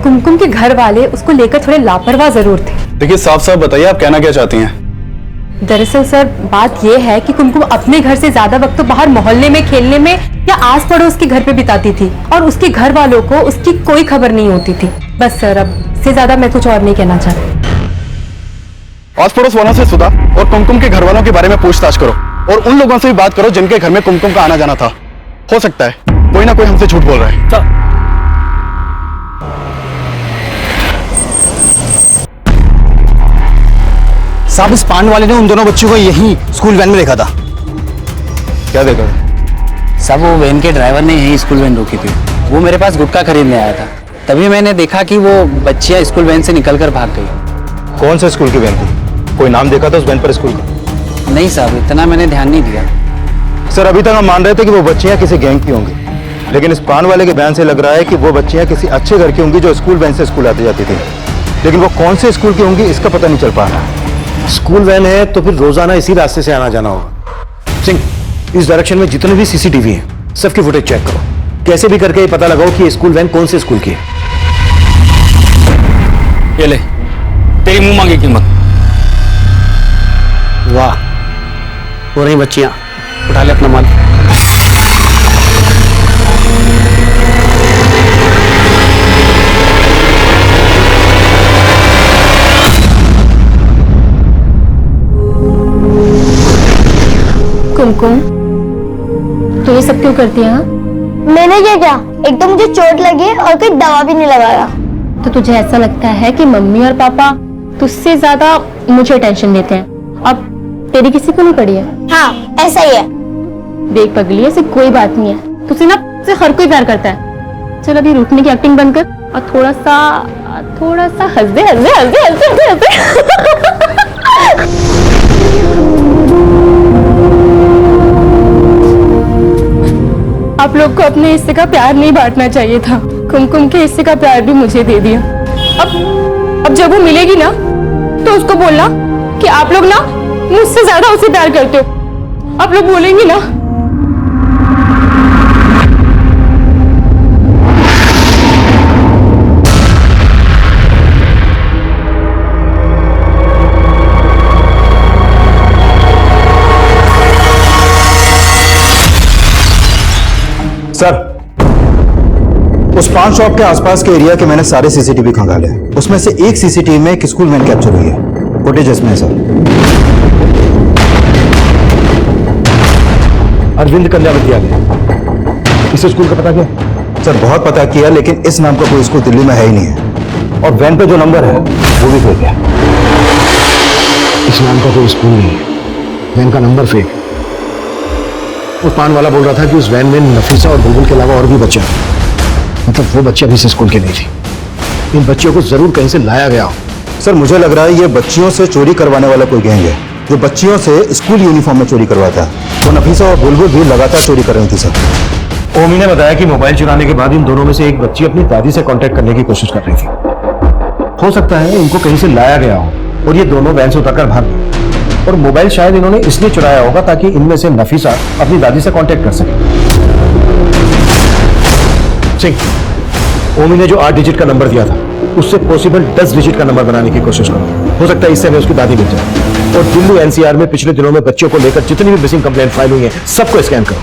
कुमकुम के घर वाले उसको लेकर थोड़े लापरवाह जरूर थे। देखिए साफ साफ बताइए आप कहना क्या चाहती हैं? दरअसल सर बात यह है कि कुमकुम अपने घर से ज्यादा वक्त तो बाहर मोहल्ले में खेलने में या आस पड़ोस के घर पे बिताती थी और उसके घर वालों को उसकी कोई खबर नहीं होती थी। बस सर अब से ज्यादा मैं कुछ और नहीं कहना चाहती। आस पड़ोस वालों से सुधा और कुमकुम के घर वालों के बारे में पूछताछ करो और उन लोगों से भी बात करो जिनके घर में कुमकुम का आना जाना था। हो सकता है कोई ना कोई हमसे झूठ बोल रहा है। साहब इस पांड वाले ने उन दोनों बच्चों को यही स्कूल वैन में देखा था। क्या देखा? साहब वो वैन के ड्राइवर ने यही स्कूल वैन रोकी थी, वो मेरे पास गुटखा खरीदने आया था, तभी मैंने देखा कि वो बच्चियां स्कूल वैन से निकलकर भाग गई। कौन से स्कूल की वैन थी? कोई नाम देखा था उस वैन पर स्कूल का? नहीं साहब, इतना मैंने ध्यान नहीं दिया। सर अभी तक हम मान रहे थे कि वो बच्चियां किसी गैंग की होंगी, लेकिन इस पान वाले के बयान से लग रहा है कि वो बच्चियां किसी अच्छे घर की होंगी जो स्कूल वैन से स्कूल आती जाती थी, लेकिन वो कौन से स्कूल की होंगी इसका पता नहीं चल पा रहा। स्कूल वैन है तो फिर रोजाना इसी रास्ते से आना जाना होगा। सिंह, इस डायरेक्शन में जितने भी सीसीटीवी हैं सबकी फुटेज चेक करो, कैसे भी करके ये पता लगाओ कि ये स्कूल वैन कौन से स्कूल की है। ये ले तेरी मुंह मांगी कीमत। वाह, हो रही बच्चियां, उठा ले अपना माल। कुमकुम तो ये सब क्यों करती है? हाँ? मैंने क्या किया? एक तो मुझे चोट लगी है और कोई दवा भी नहीं लगाया। तो तुझे ऐसा लगता है कि मम्मी और पापा तुझसे ज्यादा मुझे टेंशन देते हैं, अब तेरी किसी को नहीं पड़ी है? हाँ ऐसा ही है। देख पगली, ऐसे कोई बात नहीं है, तुझसे ना से हर कोई प्यार करता है। चल अभी रूठने की एक्टिंग बंद कर और थोड़ा सा हंस दे, हंस दे, हंस दे, हंस दे, हंस दे। आप लोग को अपने हिस्से का प्यार नहीं बांटना चाहिए था, कुमकुम के हिस्से का प्यार भी मुझे दे दिया। अब जब वो मिलेगी ना तो उसको बोलना कि आप लोग ना मुझसे ज्यादा उसे प्यार करते हो। आप लोग बोलेंगे ना? सर उस पान शॉप के आसपास के एरिया के मैंने सारे सीसीटीवी खंगाले, उसमें से एक सीसीटीवी में एक स्कूल वैन कैप्चर हुई है, फुटेज इसमें है सर। अरविंद कन्या विद्यालय, इस स्कूल का पता क्या? सर बहुत पता किया लेकिन इस नाम का कोई स्कूल दिल्ली में है ही नहीं है, और वैन पे जो नंबर है वो भी फेक है। इस नाम का कोई स्कूल नहीं है, वैन का नंबर फेक। वो पान वाला बोल रहा था कि उस वैन में नफीसा और बुलबुल के अलावा और भी बच्चे हैं। मतलब वो बच्ची अभी से स्कूल की नहीं थी। इन बच्चियों को जरूर कहीं से लाया गया हो। सर मुझे लग रहा है ये बच्चियों से चोरी करवाने वाला कोई गैंग है जो बच्चियों से स्कूल यूनिफॉर्म में चोरी करवाता है। तो नफीसा और बुलबुल भी लगातार चोरी कर रही थी सर। ओमी ने बताया कि मोबाइल चुराने के बाद इन दोनों में से एक बच्ची अपनी दादी से कांटेक्ट करने की कोशिश कर रही थी। हो सकता है इनको कहीं से लाया गया हो और ये दोनों वैन से उतरकर भाग गए। और मोबाइल शायद इन्होंने इसलिए चुराया होगा ताकि इनमें से नफीसा अपनी दादी से कांटेक्ट कर सके। सिंह, ओमी ने जो 8 डिजिट का नंबर दिया था उससे पॉसिबल 10 डिजिट का नंबर बनाने की कोशिश करो। हो सकता है इससे हमें उसकी दादी मिल जाए। और दिल्ली एनसीआर में पिछले दिनों में बच्चों को लेकर जितनी भी मिसिंग कंप्लेंट फाइल हुई है सबको स्कैन करो।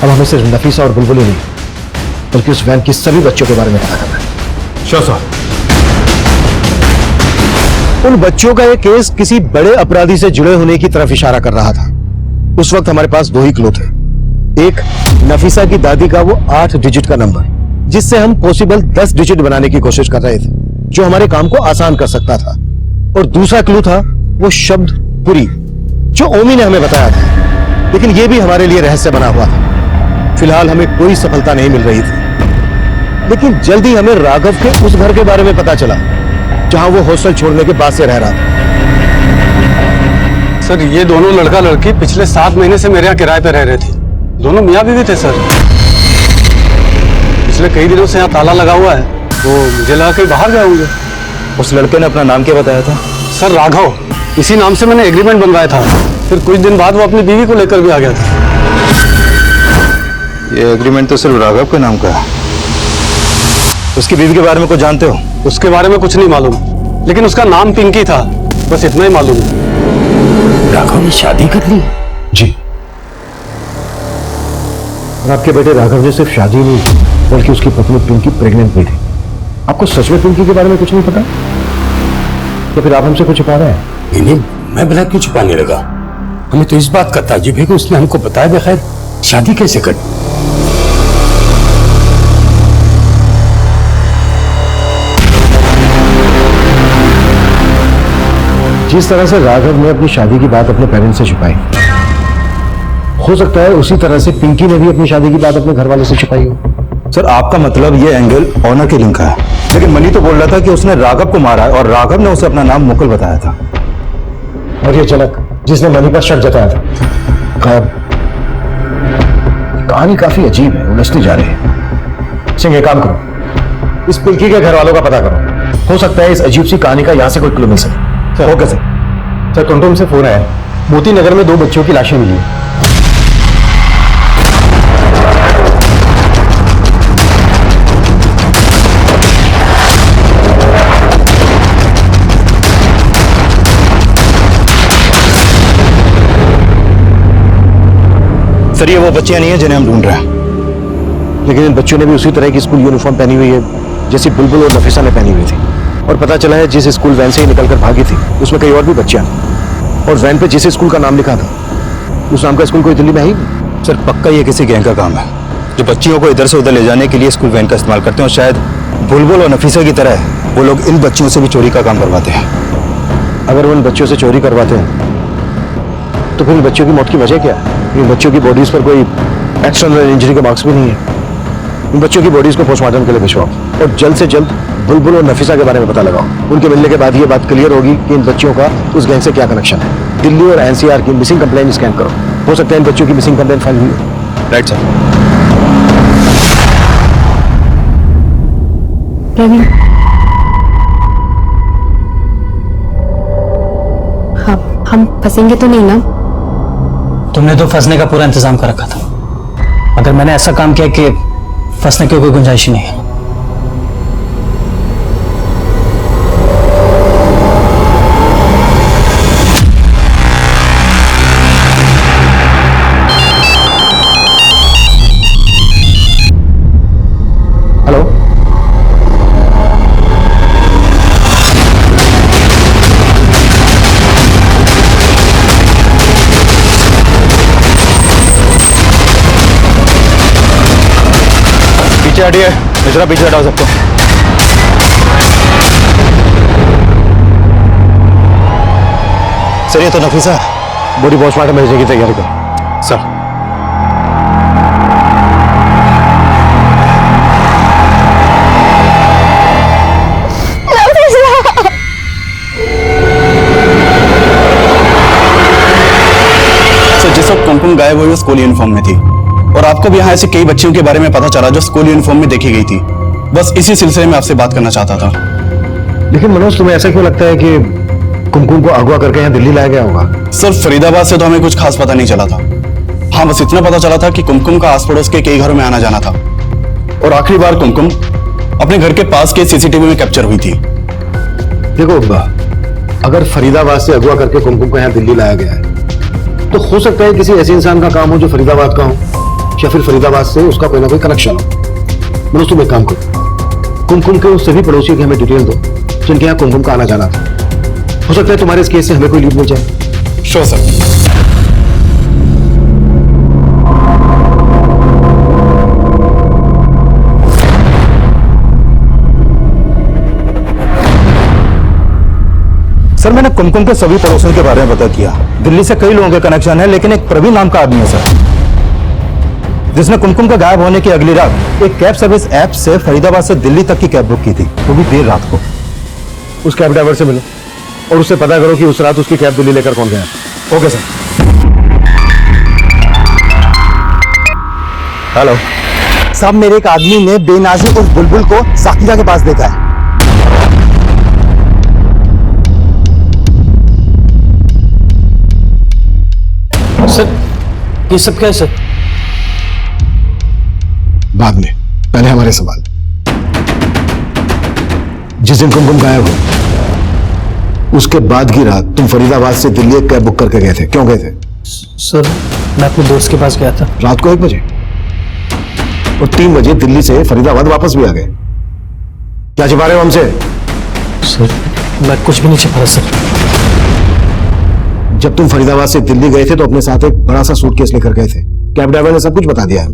अब हमें सिर्फ नफीसा और बुलबुल ही नहीं बल्कि उस वैन की सभी बच्चों के बारे में पता करना है। Sure sir. उन बच्चों का यह केस किसी बड़े अपराधी से जुड़े होने की तरफ इशारा कर रहा था। उस वक्त हमारे पास 2 ही क्लू थे। एक, नफीसा की दादी का वो 8 डिजिट का नंबर जिससे हम पॉसिबल 10 डिजिट बनाने की कोशिश कर रहे थे जो हमारे काम को आसान कर सकता था। और दूसरा क्लू था वो शब्द पुरी जो ओमी ने हमें बताया था, लेकिन यह भी हमारे लिए रहस्य बना हुआ था। फिलहाल हमें कोई सफलता नहीं मिल रही थी, लेकिन जल्दी हमें राघव के उस घर के बारे में पता चला जहां वो हॉस्टल छोड़ने के बाद से रह रहा था। सर ये दोनों लड़का लड़की पिछले 7 महीने से मेरे यहाँ किराए पे रह रहे थे। दोनों मियाँ बीवी थे सर। पिछले कई दिनों से यहाँ ताला लगा हुआ है, तो मुझे लगा कहीं बाहर गए होंगे। उस लड़के ने अपना नाम क्या बताया था? सर राघव, इसी नाम से मैंने एग्रीमेंट बनवाया था। फिर कुछ दिन बाद वो अपनी बीवी को लेकर भी आ गया था। ये एग्रीमेंट तो सिर्फ राघव के नाम का है। उसकी बीवी के बारे में कुछ जानते हो? उसके बारे में कुछ नहीं मालूम, लेकिन उसका नाम पिंकी था, बस इतना ही मालूम है। राघव ने शादी कर ली? जी। और आपके बेटे राघव ने सिर्फ शादी नहीं की बल्कि उसकी पत्नी पिंकी प्रेग्नेंट भी थी। आपको सच में पिंकी के बारे में कुछ नहीं पता? तो फिर आप हमसे कुछ छुपा रहे हैं? इन्हें मैं बड़ा क्यों छुपाने लगा? हमें तो इस बात का ताज्जुब है कि उसने हमको बताया बगैर शादी कैसे कर। जिस तरह से राघव ने अपनी शादी की बात अपने पेरेंट्स से छुपाई, हो सकता है उसी तरह से पिंकी ने भी अपनी शादी की बात अपने घर वालों से छुपाई हो। सर आपका मतलब ये एंगल ऑनर के लिंक का है, लेकिन मनी तो बोल रहा था कि उसने राघव को मारा है और राघव ने उसे अपना नाम मुकुल बताया था। और ये जनक जिसने मनी पर शक जताया था गायब। कहानी काफी अजीब है, उलझती जा रही है। सिंह एक काम करो, इस पिंकी के घर वालों का पता करो। हो सकता है इस अजीब सी कहानी का यहां से कोई क्लू मिल सके। Okay sir. सर कंट्रोल से फोन आया, मोती नगर में 2 बच्चों की लाशें मिली हैं। सर ये वो बच्चियां नहीं है जिन्हें हम ढूंढ रहे हैं। लेकिन इन बच्चों ने भी उसी तरह की स्कूल यूनिफॉर्म पहनी हुई है जैसी बुलबुल और नफीसा ने पहनी हुई थी। और पता चला है जिस स्कूल वैन से ही निकलकर भागी थी उसमें कई और भी बच्चियां थी। और वैन पे जिस स्कूल का नाम लिखा था उस नाम का स्कूल कोई दिल्ली में ही। सर पक्का ये किसी गैंग का काम है जो बच्चियों को इधर से उधर ले जाने के लिए स्कूल वैन का इस्तेमाल करते हैं। और शायद बुलबुल और नफीसा की तरह वो लोग इन बच्चियों से भी चोरी का काम करवाते हैं। अगर वो इन बच्चों से चोरी करवाते हैं तो फिर इन बच्चों की मौत की वजह क्या है? इन बच्चों की बॉडीज पर कोई एक्सटर्नल इंजरी के मार्क्स भी नहीं है। इन बच्चों की बॉडीज को पोस्टमार्टम के लिए भिजवाओ और जल्द से जल्द बुलबुल और नफीसा के बारे में पता लगाओ। उनके मिलने के बाद ये बात क्लियर होगी कि इन बच्चों का उस गैंग से क्या कनेक्शन है। दिल्ली और एनसीआर की मिसिंग कंप्लेंट स्कैन करो। हो सकता है इन बच्चों की मिसिंग कंप्लेंट फाइल हुई हो। Right sir. प्रवीण, हाँ हम फंसेंगे तो नहीं ना? तुमने तो फंसने का पूरा इंतजाम कर रखा था। अगर मैंने ऐसा काम किया कि फंसने की कोई गुंजाइश ही नहीं है। हेलो, पीछे हटिए, मिश्रा पीछे हटाओ सबको। सर ये तो नफीसा बॉडी पोस्टमार्टम भेजने की तैयारी करो। सर। वक्त कुमकुम गायब हुई स्कूल यूनिफॉर्म में थी और आपको भी यहाँ ऐसे कई बच्चियों के बारे में पता चला जो स्कूल यूनिफॉर्म में देखी गई थी। बस इसी सिलसिले में आपसे बात करना चाहता था। लेकिन मनोज, तुम्हें ऐसा क्यों लगता है कि कुमकुम को अगवा करके यहाँ दिल्ली लाया गया होगा? सर, फरीदाबाद से तो हमें कुछ खास पता नहीं चला था। हाँ, बस इतना पता चला था कि कुमकुम का आस पड़ोस के कई घरों में आना जाना था और आखिरी बार कुमकुम अपने घर के पास के सीसीटीवी में कैप्चर हुई थी। देखो, अगर फरीदाबाद से अगवा करके कुमकुम को यहाँ दिल्ली लाया गया है तो हो सकता है किसी ऐसे इंसान का काम हो जो फरीदाबाद का हो, या फिर फरीदाबाद से उसका कोई ना कोई कनेक्शन हो। मनोज, तुम एक काम करो, कुमकुम के उस सभी पड़ोसियों की हमें डिटेल दो जिनके यहाँ कुमकुम का आना जाना था। हो सकता है तुम्हारे इस केस से हमें कोई लीड मिल जाए। Sure sir. सर, मैंने कुमकुम के सभी पड़ोसियों के बारे में पता किया। दिल्ली से कई लोगों के कनेक्शन है, लेकिन एक प्रवीण नाम का आदमी है सर, जिसने कुमकुम का गायब होने की अगली रात एक कैब सर्विस ऐप से फरीदाबाद से दिल्ली तक की कैब बुक की थी, वो भी देर रात को। उस कैब ड्राइवर से मिलो और उससे पता करो कि उस रात उसकी कैब दिल्ली लेकर कौन गया। Okay sir. हेलो साहब, मेरे एक आदमी ने बेनाजी उस बुलबुल को साकिरा के पास देखा है। सर, ये सब क्या है सर? बाद में, पहले हमारे सवाल। जिस दिन कुमकुम गायब हो उसके बाद की रात तुम फरीदाबाद से दिल्ली एक कैब बुक करके गए थे, क्यों गए थे? सर, मैं अपने दोस्त के पास गया था रात को 1 बजे और 3 बजे दिल्ली से फरीदाबाद वापस भी आ गए। क्या छिपा रहे हो हमसे? सर, मैं कुछ भी नहीं छिपा रहा सर। जब तुम फरीदाबाद से दिल्ली गए थे तो अपने साथ एक बड़ा सा सूटकेस लेकर गए थे। कैब ड्राइवर ने सब कुछ बता दिया है।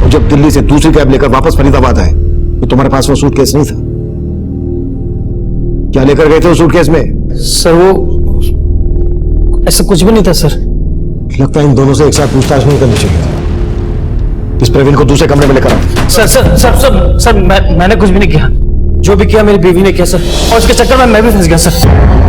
और जब दिल्ली से दूसरी कैब लेकर वापस फरीदाबाद आए तो तुम्हारे पास वो सूटकेस नहीं था। क्या लेकर गए थे उस सूटकेस में? सर, वो ऐसा कुछ भी नहीं था सर। लगता है इन दोनों से एक साथ पूछताछ नहीं करनी चाहिए थी। इस प्रवीण को दूसरे कमरे में लेकर आओ। Sir sir sir sir sir मैंने कुछ भी नहीं किया। जो भी किया मेरी बीवी ने किया सर, और उसके चक्कर में मैं भी फंस गया सर।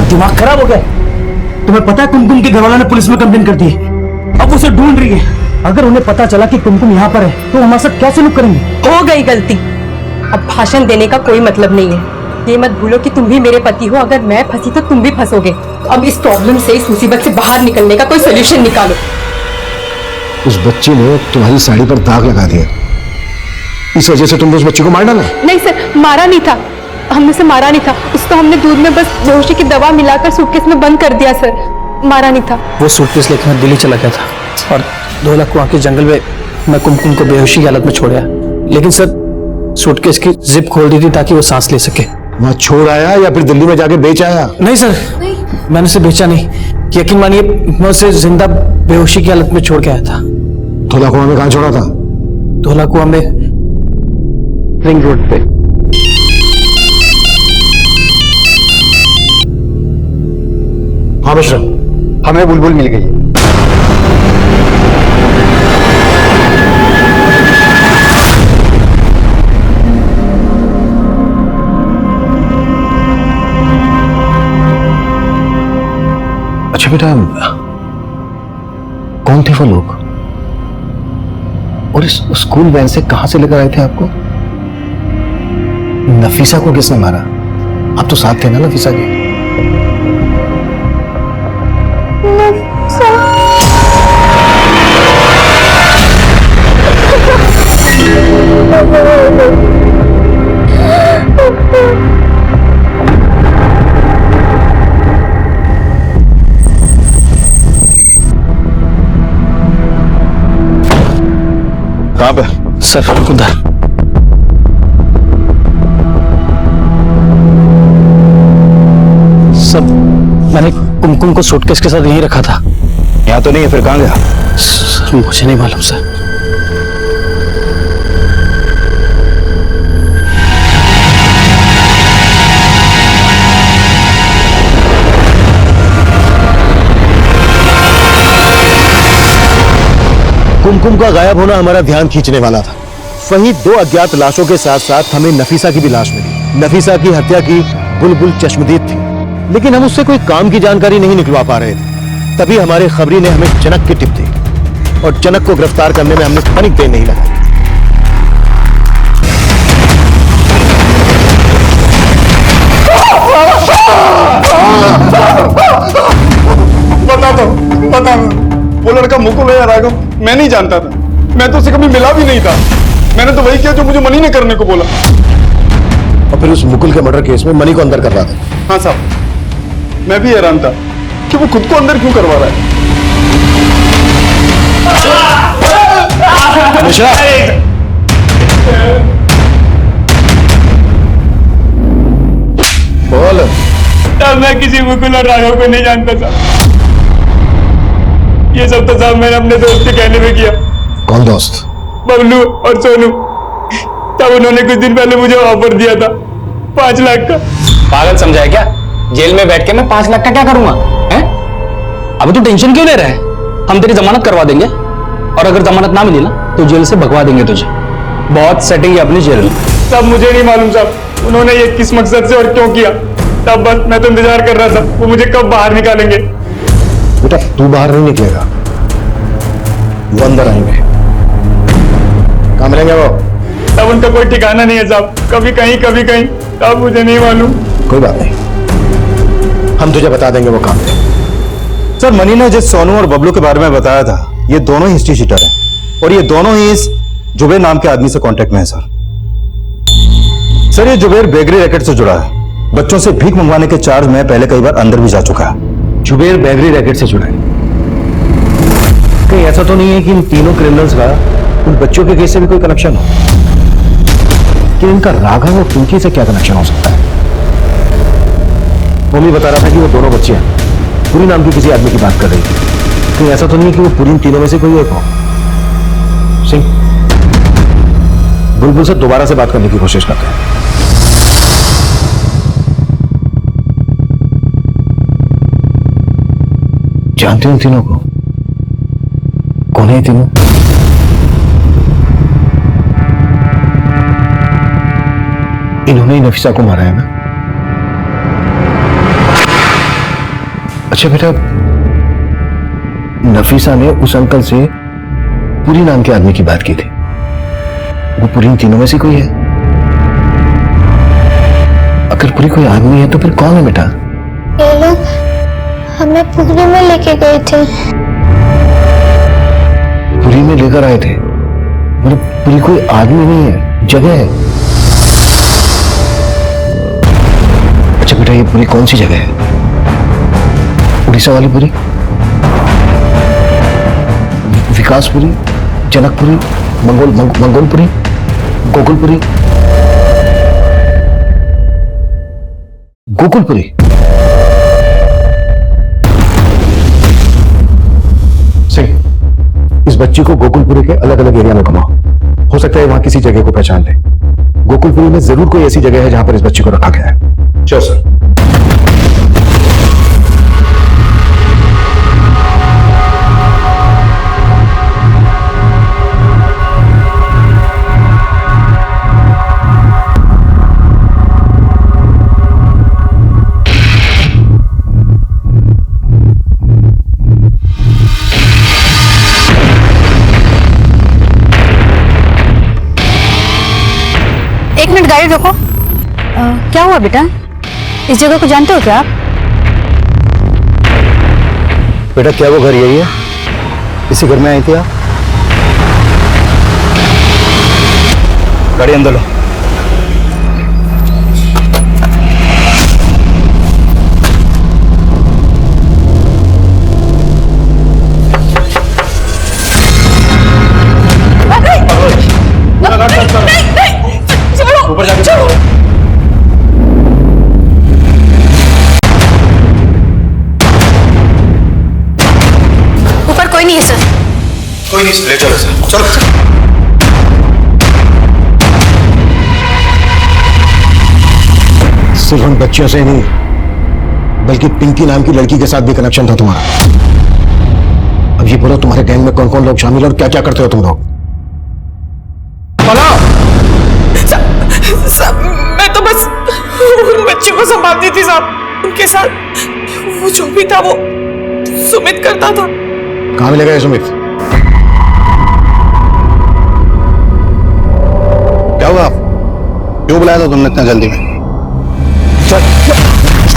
दिमाग खराब हो गया। तुम्हें पता है कुमकुम के घरवालों ने पुलिस में कंप्लेन कर दी है। अब उसे ढूंढ रही है। अगर उन्हें पता चला कि कुमकुम यहाँ पर है तो हमारे साथ क्या सलूक करेंगे? हो गई गलती, अब भाषण देने का कोई मतलब नहीं है। ये मत भूलो कि तुम भी मेरे पति हो, अगर मैं फंसी तो तुम भी फंसोगे। अब इस प्रॉब्लम से, इस मुसीबत से बाहर निकलने का कोई सोल्यूशन निकालो। उस बच्ची ने तुम्हारी साड़ी पर दाग लगा दिया, इस वजह से तुमने उस बच्ची को मार डाला? नहीं सर, मारा नहीं था, हमने उसे मारा नहीं था। उसको हमने दूध में बस बेहोशी की दवा मिलाकर सूटकेस में बंद कर दिया सर, मारा नहीं था। वो सूटकेस लेकर मैं दिल्ली चला गया था और 2 लाख कुआं के जंगल में मैं कुमकुम को बेहोशी की हालत में छोड़ आया। लेकिन सर, सूटकेस की जिप खोल दी थी ताकि वो सांस ले सके। वहां छोड़ आया या फिर दिल्ली में जाके बेच आया? नहीं सर, मैंने उसे बेचा नहीं। यकीन मानिए, मैं उसे जिंदा बेहोशी की हालत में छोड़ के आया था। धोला कुआं में कहां छोड़ा था? धोला कुआं में, रिंग रोड पे। हाँ मिश्रा, हमें बुलबुल मिल गई है। अच्छा बेटा, कौन थे वो लोग और इस स्कूल वैन से कहां से लेकर आए थे आपको? नफीसा को किसने मारा? आप तो साथ थे ना नफीसा के? कहां पे? सर, उधर। सब मैंने कुमकुम को सूटकेस के साथ यहीं रखा था। यहाँ तो नहीं है, फिर कहां गया? सर, मुझे नहीं मालूम सर। कुमकुम का गायब होना हमारा ध्यान खींचने वाला था। वहीं 2 अज्ञात लाशों के साथ साथ हमें नफीसा की भी लाश मिली। नफीसा की हत्या की बुलबुल चश्मदीद थी, लेकिन हम उससे कोई काम की जानकारी नहीं निकलवा पा रहे थे। तभी हमारे खबरी ने हमें जनक की टिप दी और जनक को गिरफ्तार करने में हमने तनिक देर नहीं लगाई। बता वो लड़का मुकुल है या राघव, मैं नहीं जानता था। मैं तो उसे कभी मिला भी नहीं था। मैंने तो वही किया जो मुझे मनी ने करने को बोला। और फिर उस मुकुल के मर्डर केस में मनी को अंदर करवा दे। हाँ साहब, मैं भी हैरान था कि वो खुद को अंदर क्यों करवा रहा है। बोल। तब मैं किसी मुकुल और राघव को नहीं जानता था। ये सब तो साहब मैंने अपने दोस्त के कहने में किया। कौन दोस्त? बबलू और सोनू। तब उन्होंने कुछ दिन पहले मुझे ऑफर दिया था 5 लाख का। पागल समझा है क्या? जेल में बैठ के मैं 5 लाख का क्या करूंगा? हैं? अभी तू टेंशन क्यों ले रहा है? हम तेरी जमानत करवा देंगे, और अगर जमानत ना मिली ना तो जेल से भगवा देंगे तुझे। बहुत सेटिंग है अपनी जेल में। तब मुझे नहीं मालूम साहब उन्होंने ये किस मकसद से और क्यों किया। तब बस मैं तो इंतजार कर रहा था वो मुझे कब बाहर निकालेंगे। बेटा तू बाहर नहीं निकलेगा, वो अंदर आएंगे। कहाँ मिलेंगे वो? तब उनका कोई ठिकाना नहीं है साहब, कभी कहीं तब मुझे नहीं मालूम। कोई बात नहीं, हम तुझे बता देंगे वो काम है। सर मनी ने जिस सोनू और बबलू के बारे में बताया था, ये दोनों ही हिस्ट्री शीटर हैं और ये दोनों ही इस जुबेर नाम के आदमी से कांटेक्ट में है। सर ये जुबेर बेगरी रैकेट से जुड़ा है। बच्चों से भीख मंगवाने के चार्ज में पहले कई बार अंदर भी जा चुका है। जुबेर बेगरी रैकेट से जुड़ा है? कहीं ऐसा तो नहीं है कि इन तीनों क्रिमिनल्स का उन बच्चों के केस से भी कोई कनेक्शन हो? कि इनका राघव और पिंकी से क्या कनेक्शन हो सकता है? मम्मी बता रहा था कि वो दोनों बच्चियां पुरी नाम की किसी आदमी की बात कर रही थी। कहीं ऐसा तो नहीं कि वो पुरी इन तीनों में से कोई एक हो? सिंह, बुलबुल से दोबारा से बात करने की कोशिश करते हैं। जानते हो इन तीनों को? कौन है ये तीनों? इन्होंने ही नफीसा को मारा है ना? अच्छा बेटा, नफीसा ने उस अंकल से पुरी नाम के आदमी की बात की थी। वो पुरी इन तीनों में से कोई है? अगर पुरी कोई आदमी है तो फिर कौन है बेटा? ये लोग हमें पुरी में लेके गए थे। पुरी में लेकर आए थे? मतलब पुरी कोई आदमी नहीं है, जगह है। अच्छा बेटा, ये पुरी कौन सी जगह है? उड़ीसा वाली पुरी? विकासपुरी, जनकपुरी, मंगोलपुरी, गोकुलपुरी? गोकुलपुरी? सिंह, इस बच्ची को गोकुलपुरी के अलग अलग एरिया में घुमाओ। हो सकता है वहां किसी जगह को पहचान ले। गोकुलपुरी में जरूर कोई ऐसी जगह है जहां पर इस बच्ची को रखा गया है। Sure sir. एक मिनट गाड़ी रोको। क्या हुआ बेटा? इस जगह को जानते हो क्या आप? बेटा क्या वो घर यही है? इसी घर में आई थी आप? गाड़ी अंदर लो। ऊपर जाके ऊपर कोई नहीं है सर। कोई नहीं, ले चलो सर, चलो। सिर्फ उन बच्चियों से नहीं, बल्कि पिंकी नाम की लड़की के साथ भी कनेक्शन था तुम्हारा। अब ये बोलो, तुम्हारे गैंग में कौन कौन लोग शामिल और क्या क्या करते हो तुम लोग? साहब मैं तो बस उन बच्चों को संभालती थी साहब, उनके साथ वो जो भी था वो सुमित करता था। कहाँ मिलेगा ये सुमित? क्या हुआ? क्यों बुलाया था तुमने इतना जल्दी में? चल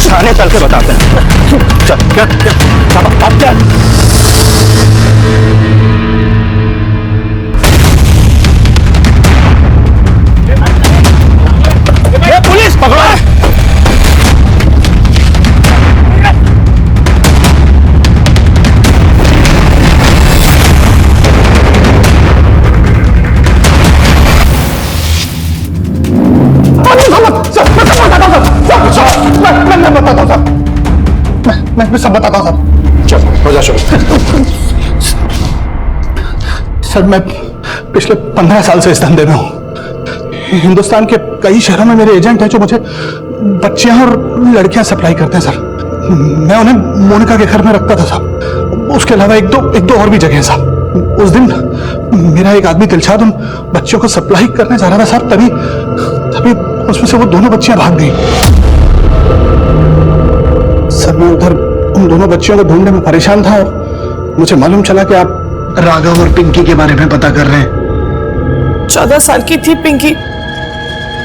थाने चल के बताते हैं। चल क्या अब क्या? पुलिस पकड़ो! मैं सब बताता हूँ सर। चल हो जा शुरू। सर मैं पिछले 15 साल से इस धंधे में हूँ। हिंदुस्तान के कई शहरों में मेरे एजेंट हैं जो मुझे बच्चियां और लड़कियां सप्लाई करते हैं सर। मैं उन्हें मोनिका के घर में रखता था साहब। उसके अलावा एक दो और भी जगह हैं साहब। उस दिन मेरा एक आदमी दिलशाद उन बच्चों को सप्लाई करने जा रहा था साहब, तभी उसमें से वो दोनों बच्चियां भाग गई। सर मैं उधर उन दोनों बच्चियों को ढूंढने में परेशान था और मुझे मालूम चला कि आप राघव और पिंकी के बारे में पता कर रहे हैं। 14 साल की थी पिंकी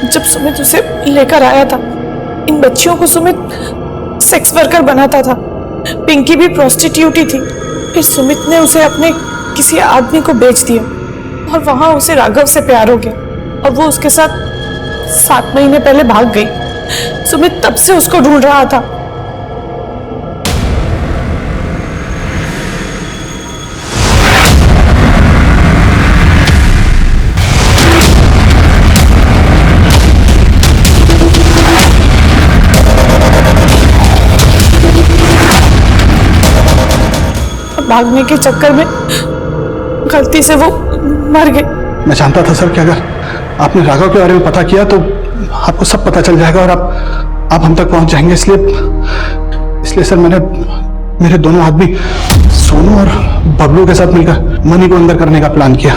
जब सुमित उसे लेकर आया था। इन बच्चियों को सुमित सेक्स वर्कर बनाता था। पिंकी भी प्रोस्टिट्यूट ही थी। फिर सुमित ने उसे अपने किसी आदमी को बेच दिया और वहां उसे राघव से प्यार हो गया और वो उसके साथ 7 महीने पहले भाग गई। सुमित तब से उसको ढूंढ रहा था। भागने के चक्कर में गलती से वो मर गए। मैं जानता था सर कि अगर आपने राघव के बारे में पता किया तो आपको सब पता चल जाएगा और आप हम तक पहुंच जाएंगे। इसलिए सर मैंने मेरे दोनों आदमी सोनू और बबलू के साथ मिलकर मनी को अंदर करने का प्लान किया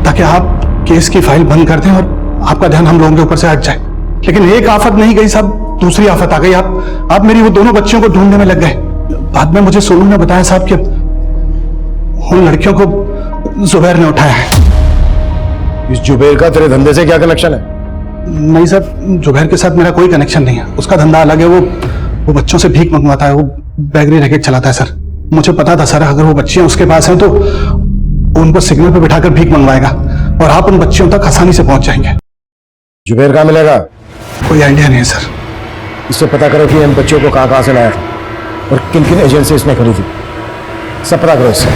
ताकि आप केस की फाइल बंद कर दें और आपका ध्यान हम लोगों के ऊपर से हट जाए। लेकिन एक आफत नहीं गई साहब, दूसरी आफत आ गई। आप मेरी वो दोनों बच्चियों को ढूंढने में लग गए। बाद में मुझे सोनू ने बताया साहब कि उन लड़कियों को जुबैर ने उठाया है। इस जुबैर का तेरे धंधे से क्या कनेक्शन है? नहीं सर, जुबैर के साथ मेरा कोई कनेक्शन नहीं है। उसका धंधा अलग है। वो बच्चों से भीख मंगवाता है। वो बैगरी रैकेट चलाता है सर। मुझे पता था सर अगर वो बच्चियां उसके पास हैं तो उनको सिग्नल पे बिठाकर भीख मंगवाएगा और आप उन बच्चियों तक आसानी से पहुंच जाएंगे। जुबैर कहाँ मिलेगा? कोई आइडिया नहीं है सर। इससे पता करो कि इन बच्चों को कहाँ से लाया और किन किन एजेंट से इसने खरीदी। सब पता करो इससे।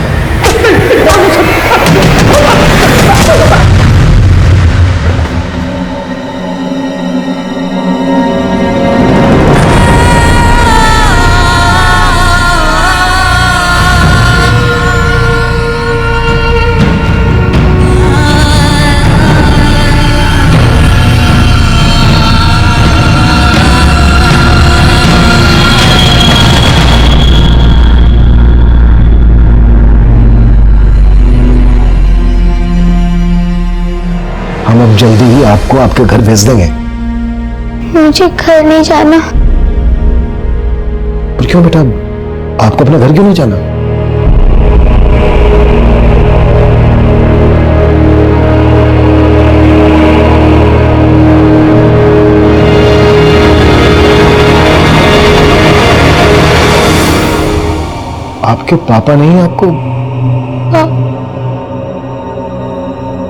हम अब जल्दी ही आपको आपके घर भेज देंगे। मुझे घर नहीं जाना। पर क्यों बेटा, आपको अपना घर क्यों नहीं जाना? आपके पापा नहीं आपको? हाँ,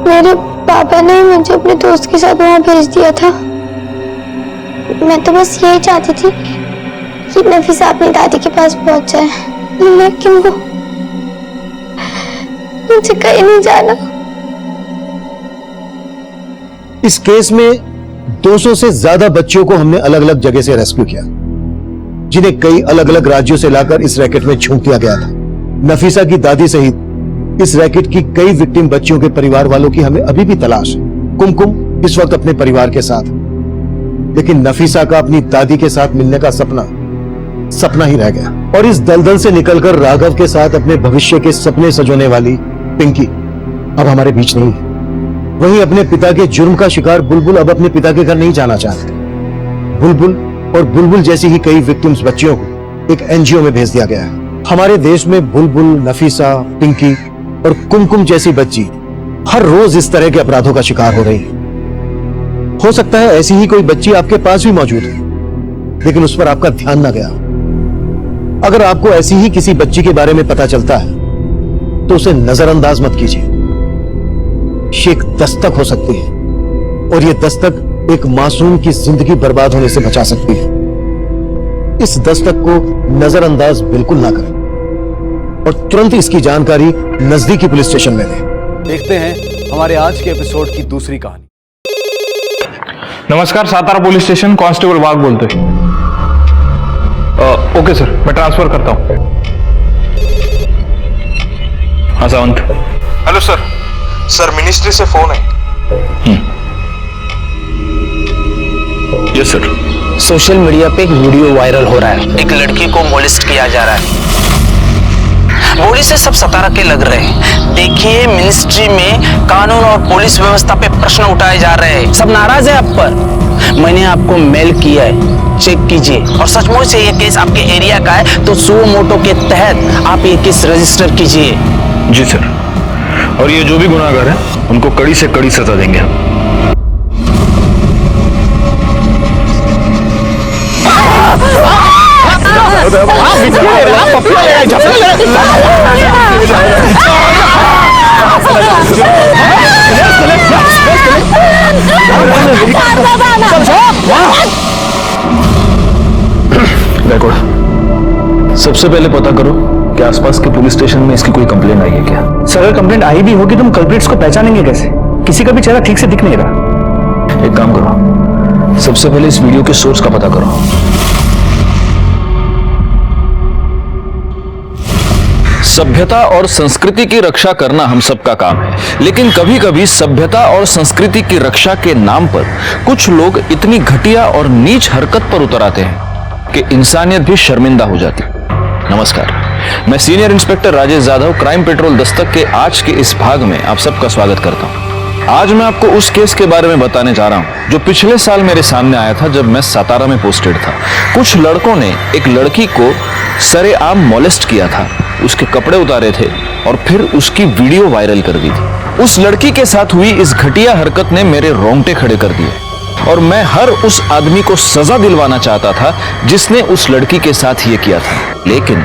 मेरे पापा ने मुझे अपने दोस्त के साथ वहां भेज दिया था। मैं तो बस यही चाहती थी कि नफीसा अपनी दादी के पास पहुंच जाए, लेकिन वो मुझे कहीं नहीं जाना। इस केस में 200 से ज्यादा बच्चियों को हमने अलग अलग जगह से रेस्क्यू किया, जिन्हें कई अलग अलग राज्यों से लाकर इस रैकेट में झोंक दिया गया था। नफीसा की दादी सहित इस रैकेट की कई विक्टिम बच्चियों के परिवार वालों की हमें अभी भी तलाश है। कुमकुम इस वक्त अपने परिवार के साथ, लेकिन नफीसा का अपनी दादी के साथ मिलने का सपना सपना ही रह गया। और इस दलदल से निकलकर राघव के साथ अपने भविष्य के सपने सजोने वाली पिंकी अब हमारे बीच नहीं है। वहीं अपने पिता के जुर्म का शिकार बुलबुल अब अपने पिता के घर नहीं जाना चाहते। बुलबुल और बुलबुल जैसी ही कई विक्टिम्स बच्चियों को एक एनजीओ में भेज दिया गया है। हमारे देश में बुलबुल, नफीसा, पिंकी और कुमकुम जैसी बच्ची हर रोज इस तरह के अपराधों का शिकार हो रही है। हो सकता है ऐसी ही कोई बच्ची आपके पास भी मौजूद है, लेकिन उस पर आपका ध्यान ना गया। अगर आपको ऐसी ही किसी बच्ची के बारे में पता चलता है तो उसे नजरअंदाज मत कीजिए। ये एक दस्तक हो सकती है और यह दस्तक एक मासूम की जिंदगी बर्बाद होने से बचा सकती है। इस दस्तक को नजरअंदाज बिल्कुल ना करें और तुरंत इसकी जानकारी नजदीकी पुलिस स्टेशन में दें। देखते हैं हमारे आज के एपिसोड की दूसरी कहानी। नमस्कार, सातारा पुलिस स्टेशन, कांस्टेबल वाघ बोलते हैं। ओके सर, मैं ट्रांसफर करता हूं। हाँ Sawant. Hello sir, sir ministry से फोन है। Yes sir. सोशल मीडिया पे एक वीडियो वायरल हो रहा है। एक लड़की को मोलेस्ट किया जा रहा है। बोली से सब सतारा के लग रहे हैं। देखिए, मिनिस्ट्री में कानून और पुलिस व्यवस्था पे प्रश्न उठाए जा रहे हैं। सब नाराज है आप पर। मैंने आपको मेल किया है, चेक कीजिए। और सचमुच से ये केस आपके एरिया का है तो सुओ मोटो के तहत आप ये केस रजिस्टर कीजिए। जी सर, और ये जो भी गुनाहगार हैं उनको कड़ी से कड़ी सजा देंगे हम। सबसे पहले पता करो कि आसपास के पुलिस स्टेशन में इसकी कोई कंप्लेंट आई है क्या। सर, अगर कंप्लेंट आई भी होगी तो हम कल्प्रिट्स को पहचानेंगे कैसे? किसी का भी चेहरा ठीक से दिख नहीं रहा। एक काम करो, सबसे पहले इस वीडियो के सोर्स का पता करो। सभ्यता और संस्कृति की रक्षा करना हम सबका काम है, लेकिन कभी कभी सभ्यता और संस्कृति की रक्षा के नाम पर कुछ लोग इतनी घटिया और नीच हरकत पर उतर आते हैं कि इंसानियत भी शर्मिंदा हो जाती। नमस्कार, मैं senior inspector Rajesh Jadhav, crime petrol Dastak के आज के इस भाग में आप सबका स्वागत करता हूं। आज मैं आपको उस केस के बारे में बताने जा रहा हूं जो पिछले साल मेरे सामने आया था जब मैं सातारा में पोस्टेड था। कुछ लड़कों ने एक लड़की को सरेआम मोलेस्ट किया था, उसके कपड़े उतारे थे और फिर उसकी वीडियो वायरल कर दी थी। उस लड़की के साथ हुई इस घटिया हरकत ने मेरे रोंगटे खड़े कर दिए और मैं हर उस आदमी को सजा दिलवाना चाहता था जिसने उस लड़की के साथ ये किया था। लेकिन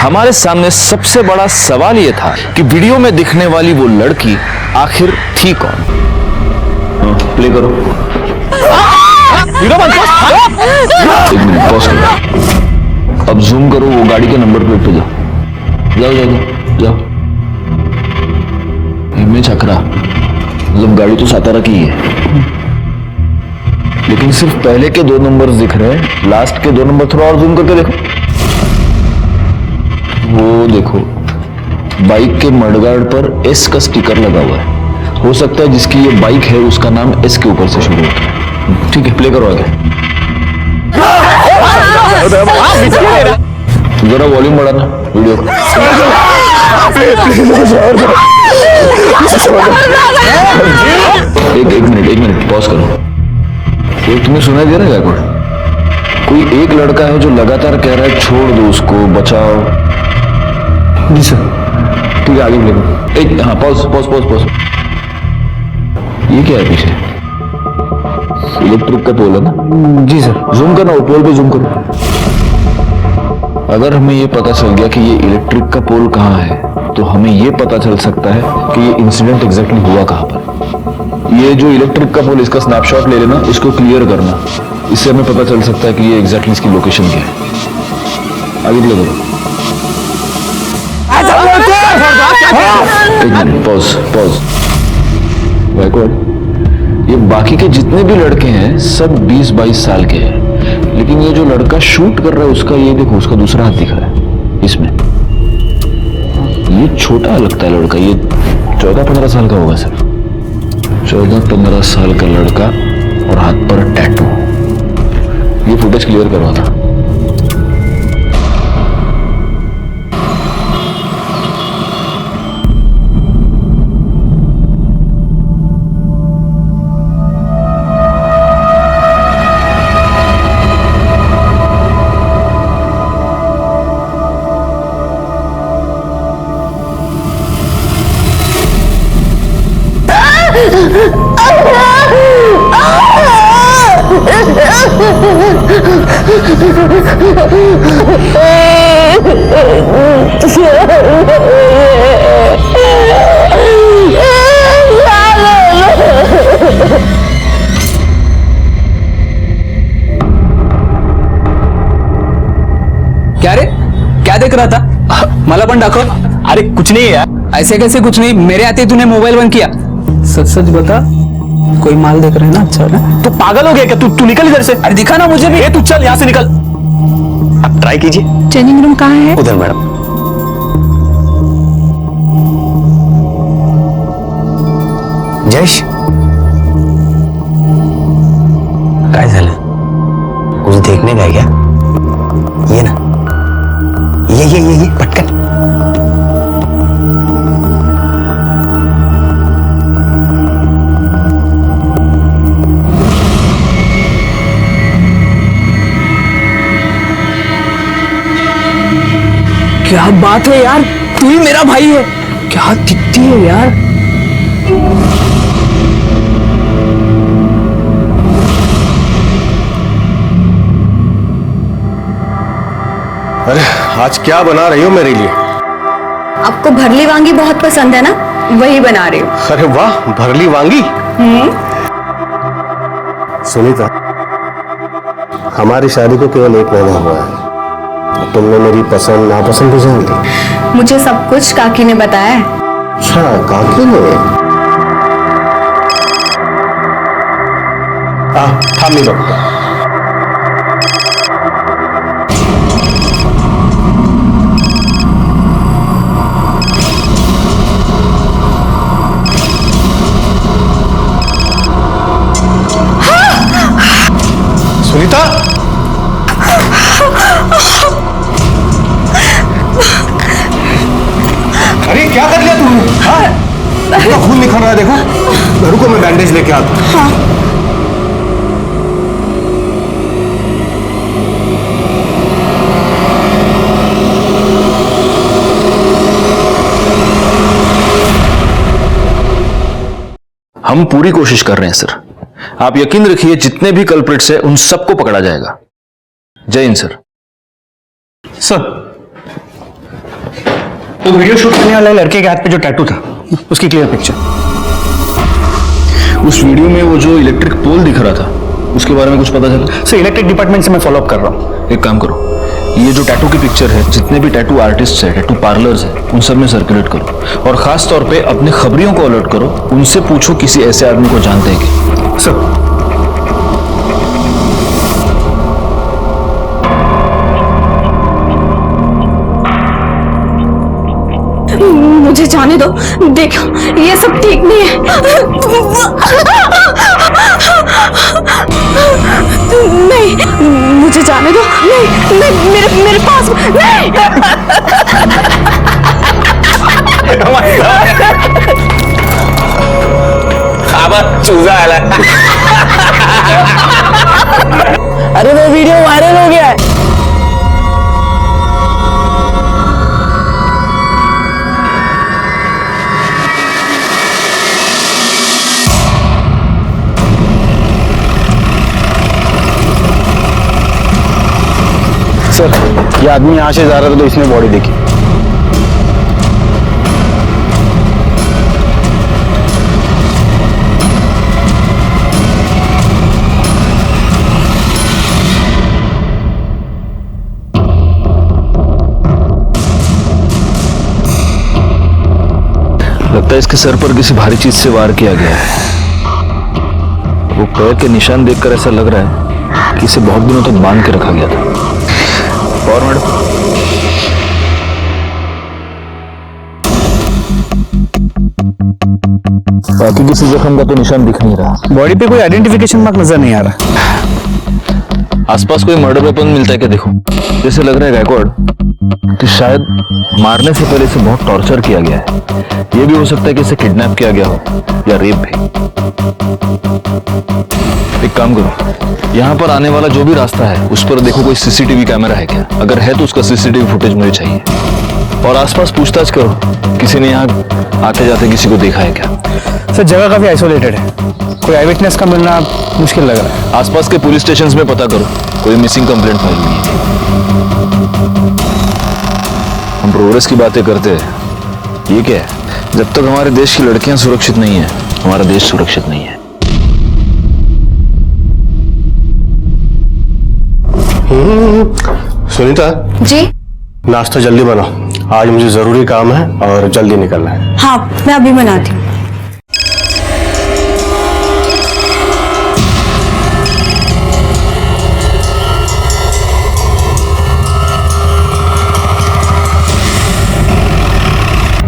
हमारे सामने सबसे बड़ा सवाल ये था कि वीडियो में दिखने वाली वो लड़की आखिर थी कौन। प्ले करो। एक मिनट पॉज करो। अब जूम करो, वो गाड़ी के नंबर प्लेट पे जाओ। जाओ जाओ जाओ। इमेज अकरा, मतलब गाड़ी तो सातारा की है, लेकिन सिर्फ पहले के 2 नंबर दिख रहे हैं, लास्ट के 2 नंबर थोड़ा और जूम करके देखो। वो देखो, बाइक के मडगार्ड पर एस का स्टिकर लगा हुआ है। हो सकता है जिसकी ये बाइक है उसका नाम एस के ऊपर से शुरू होता है। ठीक है, प्ले करो आगे। जरा वॉल्यूम बढ़ाना वीडियो का। एक मिनट पॉज करो। एक तुम्हें सुनाई दे रहा है कोई एक लड़का है जो लगातार कह रहा है छोड़ दो उसको, बचाओ। जी सर। ठीक है, आगे बोलो। एक हाँ, पॉज। ये क्या है पीछे? इलेक्ट्रिक का पोल है ना? जी सर। जूम करना, पोल पे जूम करो। अगर हमें ये पता चल गया कि ये इलेक्ट्रिक का पोल कहाँ है तो हमें ये पता चल सकता है कि ये इंसिडेंट एग्जैक्टली हुआ कहाँ पर। ये जो इलेक्ट्रिक का पोल, इसका स्नैपशॉट ले लेना, इसको क्लियर करना, इससे हमें पता चल सकता है कि ये एग्जैक्टली इसकी लोकेशन क्या है। आगे प्ले करो। एक मिनट, पॉज। ये बाकी के जितने भी लड़के हैं सब 20-22 साल के हैं, लेकिन ये जो लड़का शूट कर रहा है उसका, ये देखो, उसका दूसरा हाथ दिख रहा है इसमें। ये छोटा लगता है लड़का, ये 14-15 साल का होगा सर। 14-15 साल का लड़का और हाथ पर टैटू। ये फुटेज क्लियर करवा था। क्या रे, क्या देख रहा था? मला पण दाखव। अरे कुछ नहीं यार। ऐसे कैसे कुछ नहीं, मेरे आते ही तूने मोबाइल बंद किया। सच सच बता, कोई माल देख रहे हैं ना? अच्छा ना? तू पागल हो गया क्या? तू निकल इधर से। अरे दिखा ना मुझे भी। तू चल यहाँ से निकल। आप ट्राई कीजिए। चेंजिंग रूम कहाँ है? उधर मैडम। जयेश, काय झालं? कुछ देखने का है क्या? ये ना, ये पटकन। क्या बात है यार, तू ही मेरा भाई है। क्या दिखती है यार। अरे आज क्या बना रही हो मेरे लिए? आपको भरली वांगी बहुत पसंद है ना, वही बना रही हूँ। अरे वाह, भरली वांगी। सुनीता, हमारी शादी को केवल 1 महीना हुआ है, तुमने मेरी पसंद नापसंद भी जान ली। मुझे सब कुछ काकी ने बताया है। अच्छा, काकी ने? हम ही लोग। सुनीता, अरे क्या कर लिया तुमने? पूरा खून निकल रहा है, देखो। रुको, मैं बैंडेज लेके आता हूं। हाँ। हम पूरी कोशिश कर रहे हैं सर। आप यकीन रखिए, जितने भी कल्प्रिट्स हैं उन सबको पकड़ा जाएगा। जय हिंद सर। सर, वो वीडियो शूट करने वाले लड़के के हाथ पे जो टैटू था, उसकी क्लियर पिक्चर। उस वीडियो में वो जो इलेक्ट्रिक पोल दिख रहा था, उसके बारे में कुछ पता चला? सर, इलेक्ट्रिक डिपार्टमेंट से मैं फॉलो अप कर रहा हूँ। एक काम करो, ये जो टैटू की पिक्चर है, जितने भी टैटू आर्टिस्ट है, टैटू पार्लर्स है, उन सब में सर्कुलेट करो। और खास तौर पे अपने खबरियों को अलर्ट करो, उनसे पूछो किसी ऐसे आदमी को जानते हैं कि। सर, मुझे जाने दो, देखो ये सब ठीक नहीं है। नहीं, मुझे जाने दो। नहीं, नहीं, मेरे पास नहीं। चूजा आला। अरे वो वीडियो वायरल हो गया है। सर, ये आदमी यहाँ से जा रहा था तो इसने बॉडी देखी। लगता है इसके सर पर किसी भारी चीज से वार किया गया है। वो पैर के निशान देखकर ऐसा लग रहा है कि इसे बहुत दिनों तक बांध के रखा गया था। और मैडम, बाकी किसी जख्म का तो निशान दिख नहीं रहा। बॉडी पे कोई आइडेंटिफिकेशन मार्क नजर नहीं आ रहा। आसपास कोई मर्डर वेपन मिलता है क्या? देखो, जैसे लग रहा है गायकवाड़ कि शायद मारने से पहले इसे बहुत टॉर्चर किया गया है। ये भी हो सकता है कि इसे किडनैप किया गया हो या रेप भी। एक काम करो, यहाँ पर आने वाला जो भी रास्ता है उस पर देखो कोई सीसीटीवी कैमरा है क्या? अगर है तो उसका सीसीटीवी फुटेज मुझे चाहिए। और आसपास पूछताछ करो, किसी ने यहाँ आते जाते किसी को देखा है क्या? सर जगह काफी आइसोलेटेड है, कोई आई विटनेस का मिलना मुश्किल लग रहा है। आसपास के पुलिस स्टेशंस में पता करो, कोई मिसिंग कंप्लेंट फाइल हुई है। हम प्रोग्रेस की बातें करते हैं, ये क्या है? जब तक हमारे देश की लड़कियां सुरक्षित नहीं है, हमारा देश सुरक्षित नहीं है। सुनीता जी नाश्ता जल्दी बनाओ, आज मुझे जरूरी काम है और जल्दी निकलना है। हाँ मैं अभी बनाती हूँ।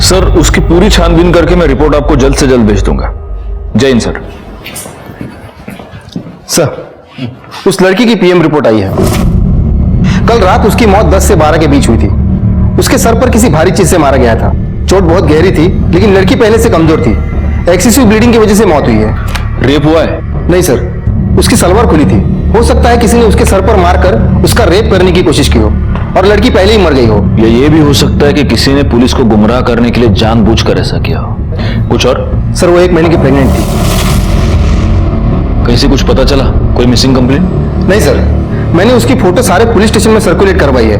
सर उसकी पूरी छानबीन करके मैं रिपोर्ट आपको जल्द से जल्द भेज दूंगा। जय हिंद सर। सर उस लड़की की पीएम रिपोर्ट आई है। कल रात उसकी मौत 10 से 12 के बीच हुई थी। उसके सर पर किसी भारी चीज से मारा गया था। चोट बहुत गहरी थी, लेकिन लड़की पहले से कमजोर थी। एक्सेसिव ब्लीडिंग की वजह से मौत हुई है। रेप हुआ है? नहीं सर, उसकी सलवार खुली थी। हो सकता है किसी ने उसके सर पर मारकर उसका रेप करने की कोशिश की हो और लड़की पहले ही मर गई हो। या ये भी हो सकता है कि किसी ने पुलिस को गुमराह करने के लिए जानबूझकर ऐसा किया हो। कुछ और? सर वो 1 महीने की प्रेग्नेंट थी। कहीं से कुछ पता चला? कोई मिसिंग कंप्लेंट? नहीं सर, मैंने उसकी फोटो सारे पुलिस स्टेशन में सर्कुलेट करवाई है,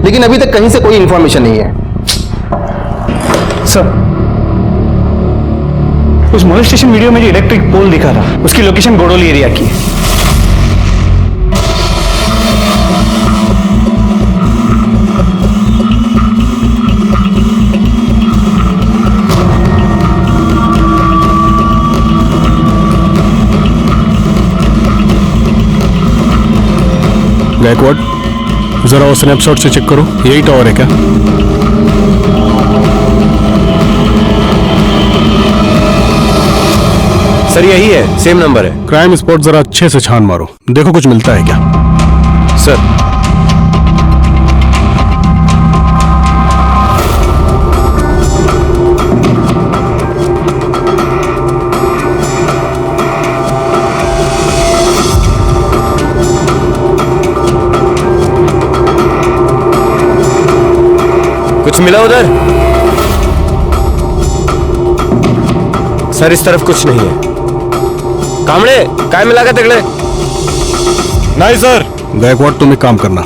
लेकिन अभी तक कहीं से कोई इंफॉर्मेशन नहीं है। सर उस मोलेस्टेशन वीडियो में जो इलेक्ट्रिक पोल दिखा था, उसकी लोकेशन गोडोली एरिया की है। गायकवाड़ जरा वो स्नैपशॉट से चेक करो, यही टावर है क्या? सर यही है, सेम नंबर है। क्राइम स्पॉट जरा अच्छे से छान मारो, देखो कुछ मिलता है क्या। सर कुछ मिला उधर? सर इस तरफ कुछ नहीं है। कामड़े काय मिला तगड़े? नहीं सर। गायकवाड़ तुम एक काम करना,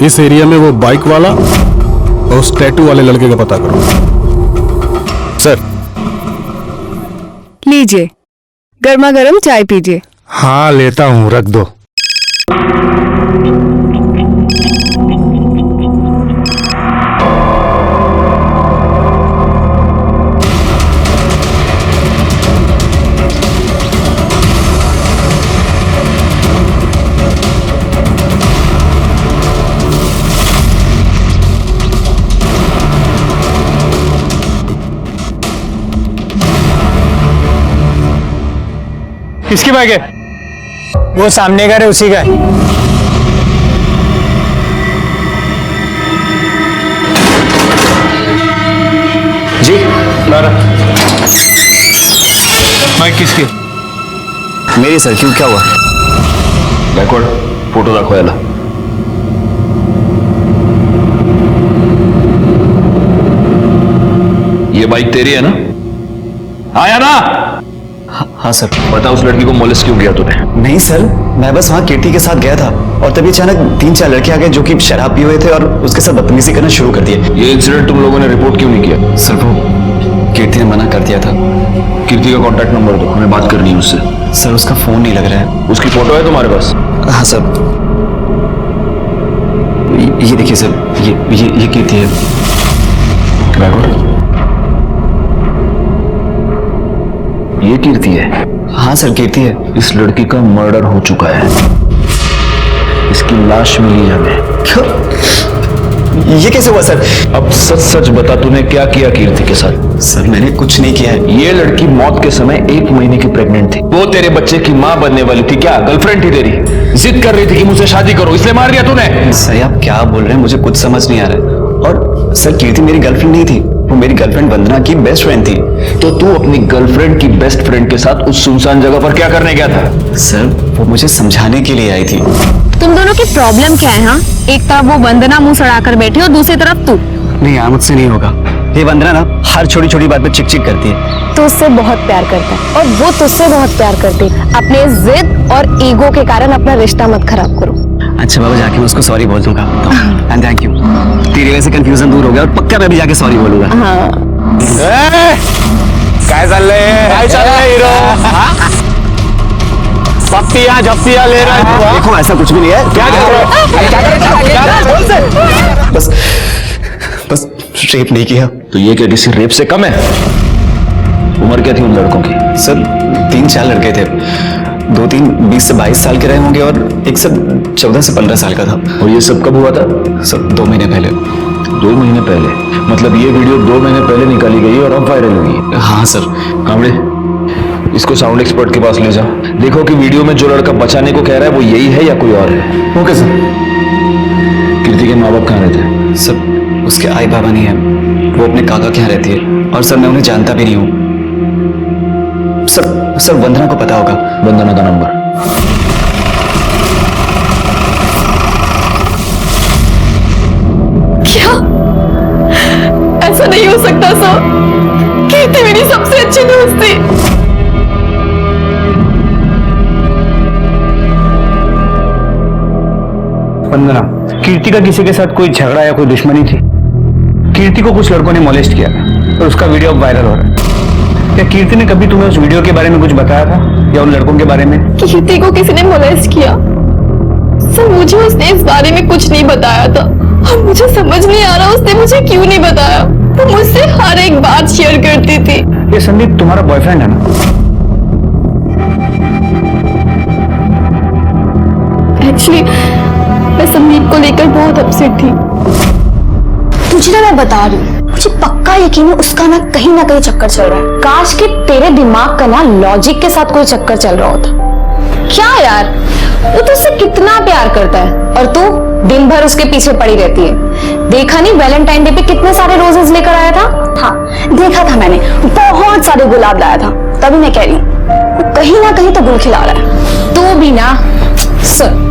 इस एरिया में वो बाइक वाला और उस टैटू वाले लड़के का पता करो। सर लीजिए, गर्मा गर्म चाय पीजिए। हाँ लेता हूँ, रख दो। किसकी बाइक है? वो सामने का है, उसी का है। जी लारा बाइक किसकी? मेरी सर, क्यों क्या हुआ? गायकवाड़ फोटो दाखवा याला। ये बाइक तेरी है ना? आया ना? हाँ सर। बता उस लड़की को मोलेस्ट क्यों किया तूने? नहीं सर, मैं बस वहाँ कीर्ति के साथ गया था और तभी अचानक 3-4 लड़के आ गए जो कि शराब पिए हुए थे और उसके साथ बदतमीजी करना शुरू कर दिए। ये इंसिडेंट तुम लोगों ने रिपोर्ट क्यों नहीं किया? सर वो कीर्ति ने मना कर दिया था। कीर्ति का कांटेक्ट नंबर दो, हमें बात करनी है उससे। सर उसका फोन नहीं लग रहा है। उसकी फोटो है तुम्हारे पास? हाँ सर, ये देखिए सर, ये कीर्ति है। ये कीर्ति है? हाँ सर कीर्ति है। इस लड़की का मर्डर हो चुका है, इसकी लाश मिली हमें। ये कैसे हुआ सर? अब सच सच बता, तूने क्या किया कीर्ति के साथ? सर मैंने कुछ नहीं किया है। ये लड़की मौत के समय 1 महीने की प्रेग्नेंट थी। वो तेरे बच्चे की माँ बनने वाली थी। क्या गर्लफ्रेंड थी तेरी? जिद कर रही थी कि मुझसे शादी करो, इसलिए मार दिया तूने? सर आप क्या बोल रहे हैं, मुझे कुछ समझ नहीं आ रहा है। और सर कीर्ति मेरी गर्लफ्रेंड नहीं थी, वो मेरी गर्लफ्रेंड वंदना की बेस्ट फ्रेंड थी। तो तू अपनी गर्लफ्रेंड की बेस्ट फ्रेंड के साथ उस सुनसान जगह पर क्या करने गया था? सर वो मुझे समझाने के लिए आई थी। तुम दोनों की प्रॉब्लम क्या है? हाँ, एक तरफ वो वंदना मुंह सड़ाकर बैठी और दूसरी तरफ तू। नहीं यार मुझसे नहीं होगा। ये वंदना ना हर छोटी छोटी बात पे चिक चिक करती है। तो उससे बहुत प्यार करता है और वो तुझसे बहुत प्यार करती है। अपने जिद और ईगो के कारण अपना रिश्ता मत खराब करो। अच्छा बाबा, जाके मैं उसको सॉरी बोल दूंगा। एंड थैंक यू, तेरी वजह से कंफ्यूजन दूर हो गया और पक्का मैं भी जाके सॉरी बोलूंगा। काय चाललंय हीरो? पप्पियां झप्पियां ले रहा है? देखो ऐसा कुछ भी नहीं है। क्या बस बस रेप नहीं किया। तो ये क्या किसी रेप से कम है? उम्र क्या थी उन लड़कों की? सर 3-4 लड़के थे। 2-3 20 से 22 साल के रहे होंगे और एक सब 14 से 15 साल का था। और ये सब कब हुआ था? सब 2 महीने पहले। 2 महीने पहले? मतलब ये वीडियो 2 महीने पहले निकाली गई और अब वायरल हुई? हाँ सर। कामड़े, इसको साउंड एक्सपर्ट के पास ले जाओ, देखो कि वीडियो में जो लड़का बचाने को कह रहा है वो यही है या कोई और है। Okay sir. कीर्ति के माँ बाप कहाँ रहते हैं? सर उसके आई बाबा नहीं है, वो अपने काका के यहाँ रहती है और सर मैं उन्हें जानता भी नहीं हूँ। सर वंदना को पता होगा। वंदना का नंबर? क्या? ऐसा नहीं हो सकता सर, कीर्ति मेरी सबसे अच्छी दोस्त थी। वंदना, कीर्ति का किसी के साथ कोई झगड़ा या कोई दुश्मनी थी? कीर्ति को कुछ लड़कों ने मोलेस्ट किया और उसका वीडियो अब वायरल हो रहा है। क्या कीर्ति ने कभी तुम्हें उस वीडियो के बारे में कुछ बताया था या उन लड़कों के बारे में? कीर्ति को किसी ने मोलेस्ट किया? सर मुझे उसने इस बारे में कुछ नहीं बताया था और मुझे समझ नहीं आ रहा उसने मुझे क्यों नहीं बताया। वो मुझसे हर एक बात शेयर करती थी। ये संदीप तुम्हारा बॉयफ्रेंड है ना? एक्चुअली मैं संदीप को लेकर बहुत अपसेट थी। तुझे ना मैं बता रही हूँ, मुझे पक्का यकीन है उसका ना कहीं चक्कर चल रहा है। काश कि तेरे दिमाग का ना लॉजिक के साथ कोई चक्कर चल रहा होता। क्या यार, वो तुझसे कितना प्यार करता है और तू दिन भर उसके पीछे पड़ी रहती है। देखा नहीं वैलेंटाइन डे पे कितने सारे रोजेस लेकर आया था? हाँ देखा था मैंने, बहुत सारे गुलाब लाया था। तभी मैं कह रही हूँ वो कहीं ना कहीं तो गुल खिला रहा है। तू भी ना सुन,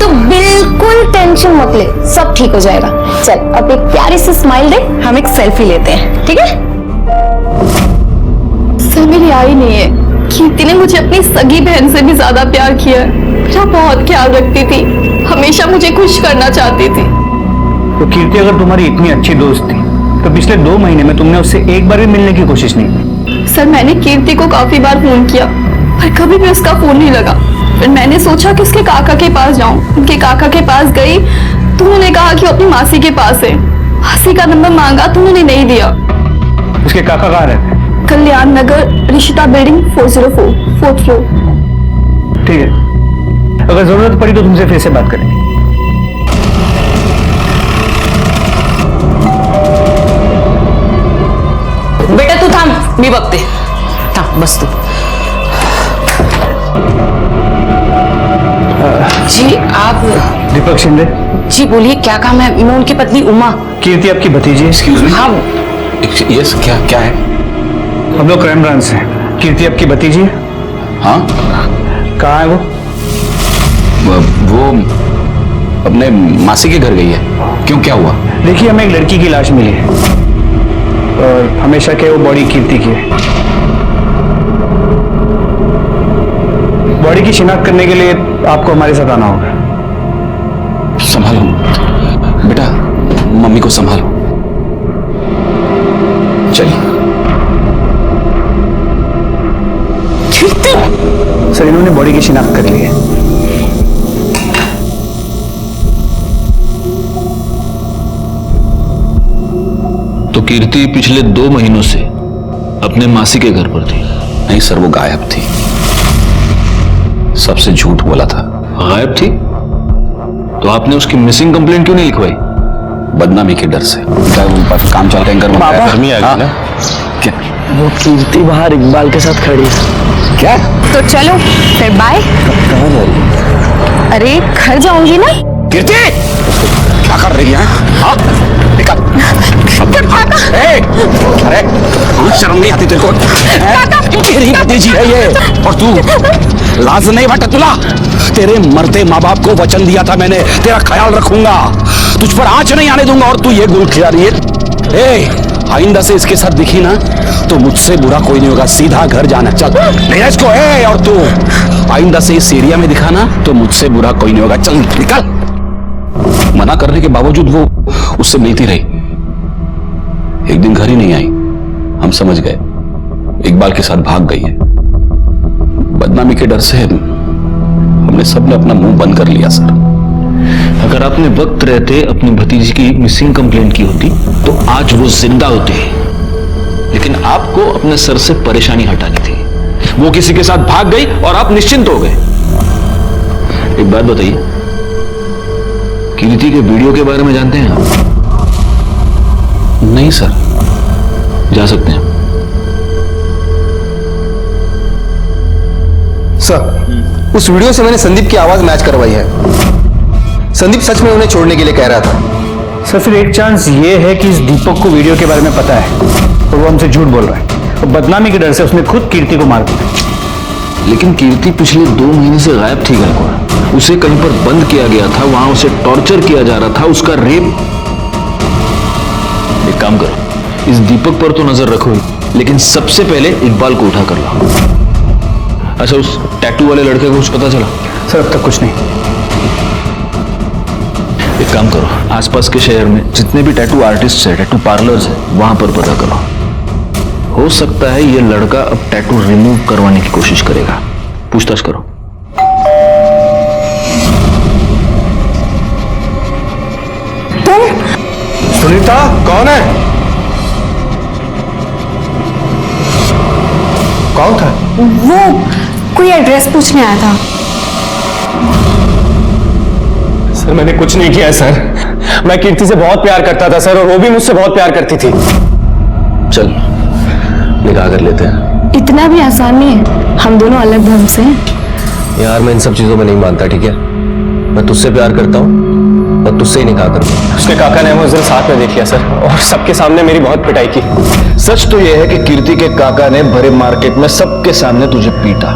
तो बिल्कुल टेंशन मत ले, सब ठीक हो जाएगा। चल अब एक प्यारी सी स्माइल दे, हम एक सेल्फी लेते हैं, ठीक है? सर मेरी आई नहीं है। कीर्ति ने मुझे अपनी सगी बहन से भी ज्यादा प्यार किया है। मेरा बहुत ख्याल रखती थी, हमेशा मुझे खुश करना चाहती थी। तो कीर्ति अगर तुम्हारी इतनी अच्छी दोस्त थी तो पिछले 2 महीने में तुमने उससे एक बार भी मिलने की कोशिश नहीं की? सर मैंने कीर्ति को काफी बार फोन किया पर कभी भी उसका फोन नहीं लगा। फिर मैंने सोचा कि उसके काका के पास जाऊं। उनके काका के पास गई तो उन्होंने कहा कि वो अपनी मासी के पास है। मासी का नंबर मांगा तो उन्होंने नहीं दिया। उसके काका कहाँ रहते हैं? कल्याण नगर, ऋषिता बिल्डिंग 404, 4th फ्लोर। ठीक है, अगर जरूरत पड़ी तो तुमसे फिर से बात करेंगे। बेटा तू थांब, मी बघते। थांब बस तू। जी आप? दीपक शिंदे। जी बोलिए, क्या काम है? मैं उनकी पत्नी उमा। कीर्ति आपकी भतीजी है? Excuse me. हाँ यस, क्या है? हम लोग क्राइम ब्रांच से। कीर्ति आपकी भतीजी है? हाँ। कहाँ है वो? वो अपने मासी के घर गई है। क्यों, क्या हुआ? देखिए हमें एक लड़की की लाश मिली है और हमेशा के वो बॉडी कीर्ति की है। बॉडी की शिनाख्त करने के लिए आपको हमारे साथ आना होगा। संभालो बेटा, मम्मी को संभालो। चलिए। सर इन्होंने बॉडी की शिनाख्त कर ली है। तो कीर्ति पिछले 2 महीनों से अपने मासी के घर पर थी? नहीं सर, वो गायब थी। सबसे झूठ बोला था। गायब थी? तो आपने उसकी मिसिंग कंप्लेंट क्यों नहीं लिखवाई? बदनामी के डर से काम चल रहा है, गर्मी आ गई ना। क्या वो कीर्ति बाहर इकबाल के साथ खड़ी है। क्या? तो चलो फिर बाय। कहाँ जा रही है? अरे घर जाऊंगी ना। कीर्ति क्या कर रही है? हाँ निकल। अरे शर्म नहीं आती तेरे को? तेरी भतीजी है ये, और तू लाज नहीं बटा तुला? तेरे मरते माँ बाप को वचन दिया था मैंने, तेरा ख्याल रखूंगा, तुझ पर आंच नहीं आने दूंगा, और तू ये गुल खिला रही है। आइंदा से इसके साथ दिखी ना तो मुझसे बुरा कोई नहीं होगा, सीधा घर जाना। चल ले इसको। और तू आइंदा से इस एरिया में दिखा ना तो मुझसे बुरा कोई नहीं होगा, चल निकल। मना करने के बावजूद वो उससे मिलती रही, एक दिन घर ही नहीं आई, हम समझ गए इकबाल के साथ भाग गई है। बदनामी के डर से हमने सबने अपना मुंह बंद कर लिया सर। अगर आपने वक्त रहते अपनी भतीजी की मिसिंग कंप्लेंट की होती तो आज वो जिंदा होती, लेकिन आपको अपने सर से परेशानी हटानी थी। वो किसी के साथ भाग गई और आप निश्चिंत हो गए। एक बात बताइए, कीर्ति के वीडियो के बारे में जानते हैं आप? नहीं सर। जा सकते हैं सर, उस वीडियो से मैंने संदीप की आवाज मैच करवाई है। संदीप सच में उन्हें छोड़ने के लिए कह रहा था। सर फिर एक चांस ये है कि इस दीपक को वीडियो के बारे में पता है और वो हमसे झूठ बोल रहा है, और बदनामी के डर से उसने खुद कीर्ति को मार दिया। लेकिन कीर्ति पिछले 2 महीने से गायब थी घर को। उसे कहीं पर बंद किया गया था, वहां उसे टॉर्चर किया जा रहा था, उसका रेप। एक काम करो, इस दीपक पर तो नजर रखो ही, लेकिन सबसे पहले इकबाल को उठा कर लाओ। अच्छा, उस टैटू वाले लड़के को कुछ पता चला? सर अब तक कुछ नहीं। एक काम करो, आसपास के शहर में जितने भी टैटू आर्टिस्ट है, टैटू पार्लर्स है, वहां पर पता करो। हो सकता है ये लड़का अब टैटू रिमूव करवाने की कोशिश करेगा। पूछताछ करो। सुनीता कौन है? कौन था? वो कोई एड्रेस पूछने आया था। सर मैंने कुछ नहीं किया सर, मैं कीर्ति से बहुत प्यार करता था सर, और वो भी मुझसे बहुत प्यार करती थी। चल निकाह कर लेते हैं। इतना भी आसान नहीं है, हम दोनों अलग धर्म से हैं। यार मैं इन सब चीजों में नहीं मानता, ठीक है? मैं तुझसे प्यार करता हूँ और तुझसे ही निकाह करूंगा। उसके काका ने मुझे साथ में देख लिया सर, और सबके सामने मेरी बहुत पिटाई की। सच तो यह है कि कीर्ति के काका ने भरे मार्केट में सबके सामने तुझे पीटा।